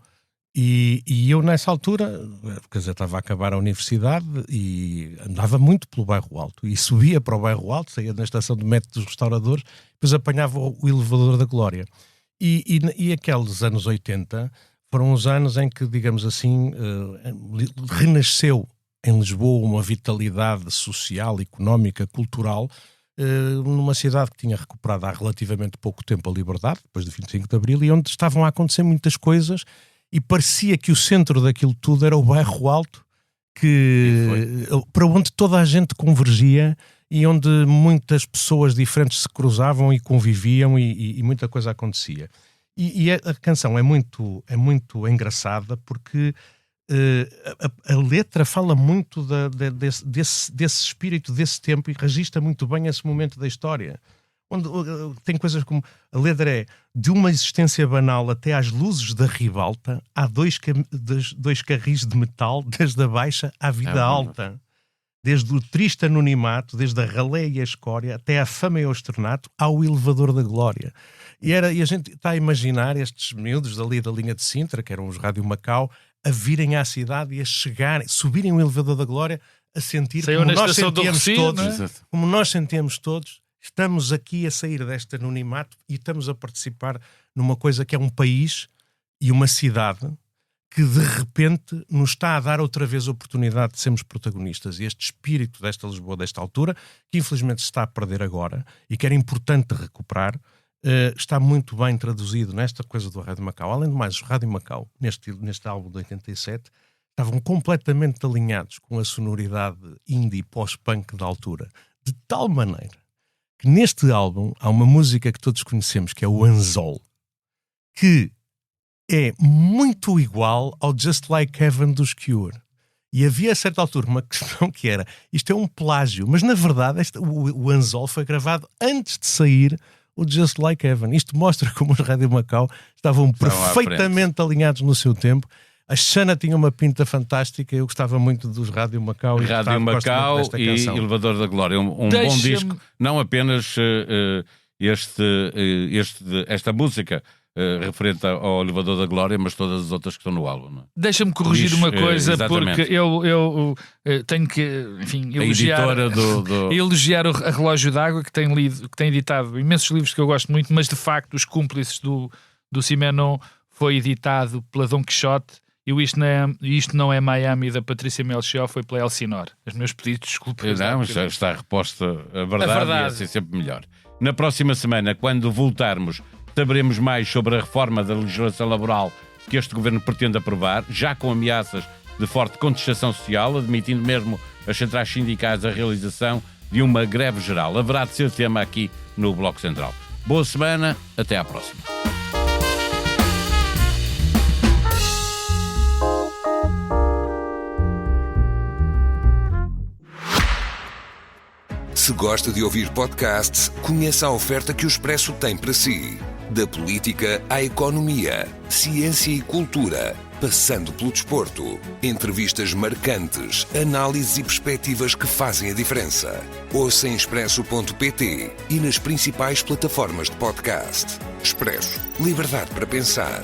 e eu nessa altura, quer dizer, estava a acabar a universidade e andava muito pelo Bairro Alto, e subia para o Bairro Alto, saía na estação de metro dos Restauradores, depois apanhava o elevador da Glória. E aqueles anos 80 foram os anos em que, digamos assim, renasceu em Lisboa uma vitalidade social, económica, cultural, numa cidade que tinha recuperado há relativamente pouco tempo a liberdade, depois do 25 de Abril, e onde estavam a acontecer muitas coisas, e parecia que o centro daquilo tudo era o Bairro Alto, para onde toda a gente convergia e onde muitas pessoas diferentes se cruzavam e conviviam, e muita coisa acontecia. E a canção é muito engraçada porque a letra fala muito desse espírito, desse tempo, e registra muito bem esse momento da história. Onde tem coisas como, a letra é: de uma existência banal até às luzes da ribalta, há dois carris de metal, desde a baixa à vida alta. Desde o triste anonimato, desde a ralé e a escória, até à fama e ao externato, ao elevador da glória. E a gente está a imaginar estes miúdos dali da linha de Sintra, que eram os Rádio Macau, a virem à cidade e a chegarem, subirem o elevador da glória, a sentir como nós sentíamos todos. Estamos aqui a sair deste anonimato e estamos a participar numa coisa que é um país e uma cidade que de repente nos está a dar outra vez a oportunidade de sermos protagonistas. E este espírito desta Lisboa, desta altura, que infelizmente se está a perder agora e que era importante recuperar, está muito bem traduzido nesta coisa do Rádio Macau. Além do mais, os Rádio Macau, neste álbum de 87, estavam completamente alinhados com a sonoridade indie pós-punk da altura, de tal maneira que neste álbum há uma música que todos conhecemos, que é o Anzol, que é muito igual ao Just Like Heaven dos Cure. E havia a certa altura uma questão que era: isto é um plágio, mas na verdade o Anzol foi gravado antes de sair o Just Like Heaven. Isto mostra como os Rádio Macau estavam perfeitamente alinhados no seu tempo. A Xana tinha uma pinta fantástica, eu gostava muito dos Rádio Macau. Rádio Macau e Elevador da Glória. Um bom disco, não apenas esta música referente ao Elevador da Glória, mas todas as outras que estão no álbum. Não é? Deixa-me corrigir uma coisa, porque eu tenho que, enfim, elogiar a Relógio d'Água, que tem editado imensos livros que eu gosto muito, mas de facto Os Cúmplices do Simenon foi editado pela Dom Quixote, e Isto Não é Miami, da Patrícia Melchior, foi pela Elsinore. Os meus pedidos, desculpas. Não, já está reposta a verdade. E é assim sempre melhor. Na próxima semana, quando voltarmos, saberemos mais sobre a reforma da legislação laboral que este governo pretende aprovar, já com ameaças de forte contestação social, admitindo mesmo as centrais sindicais a realização de uma greve geral. Haverá de ser tema aqui no Bloco Central. Boa semana, até à próxima. Se gosta de ouvir podcasts, conheça a oferta que o Expresso tem para si. Da política à economia, ciência e cultura, passando pelo desporto. Entrevistas marcantes, análises e perspectivas que fazem a diferença. Ouça em expresso.pt e nas principais plataformas de podcast. Expresso. Liberdade para pensar.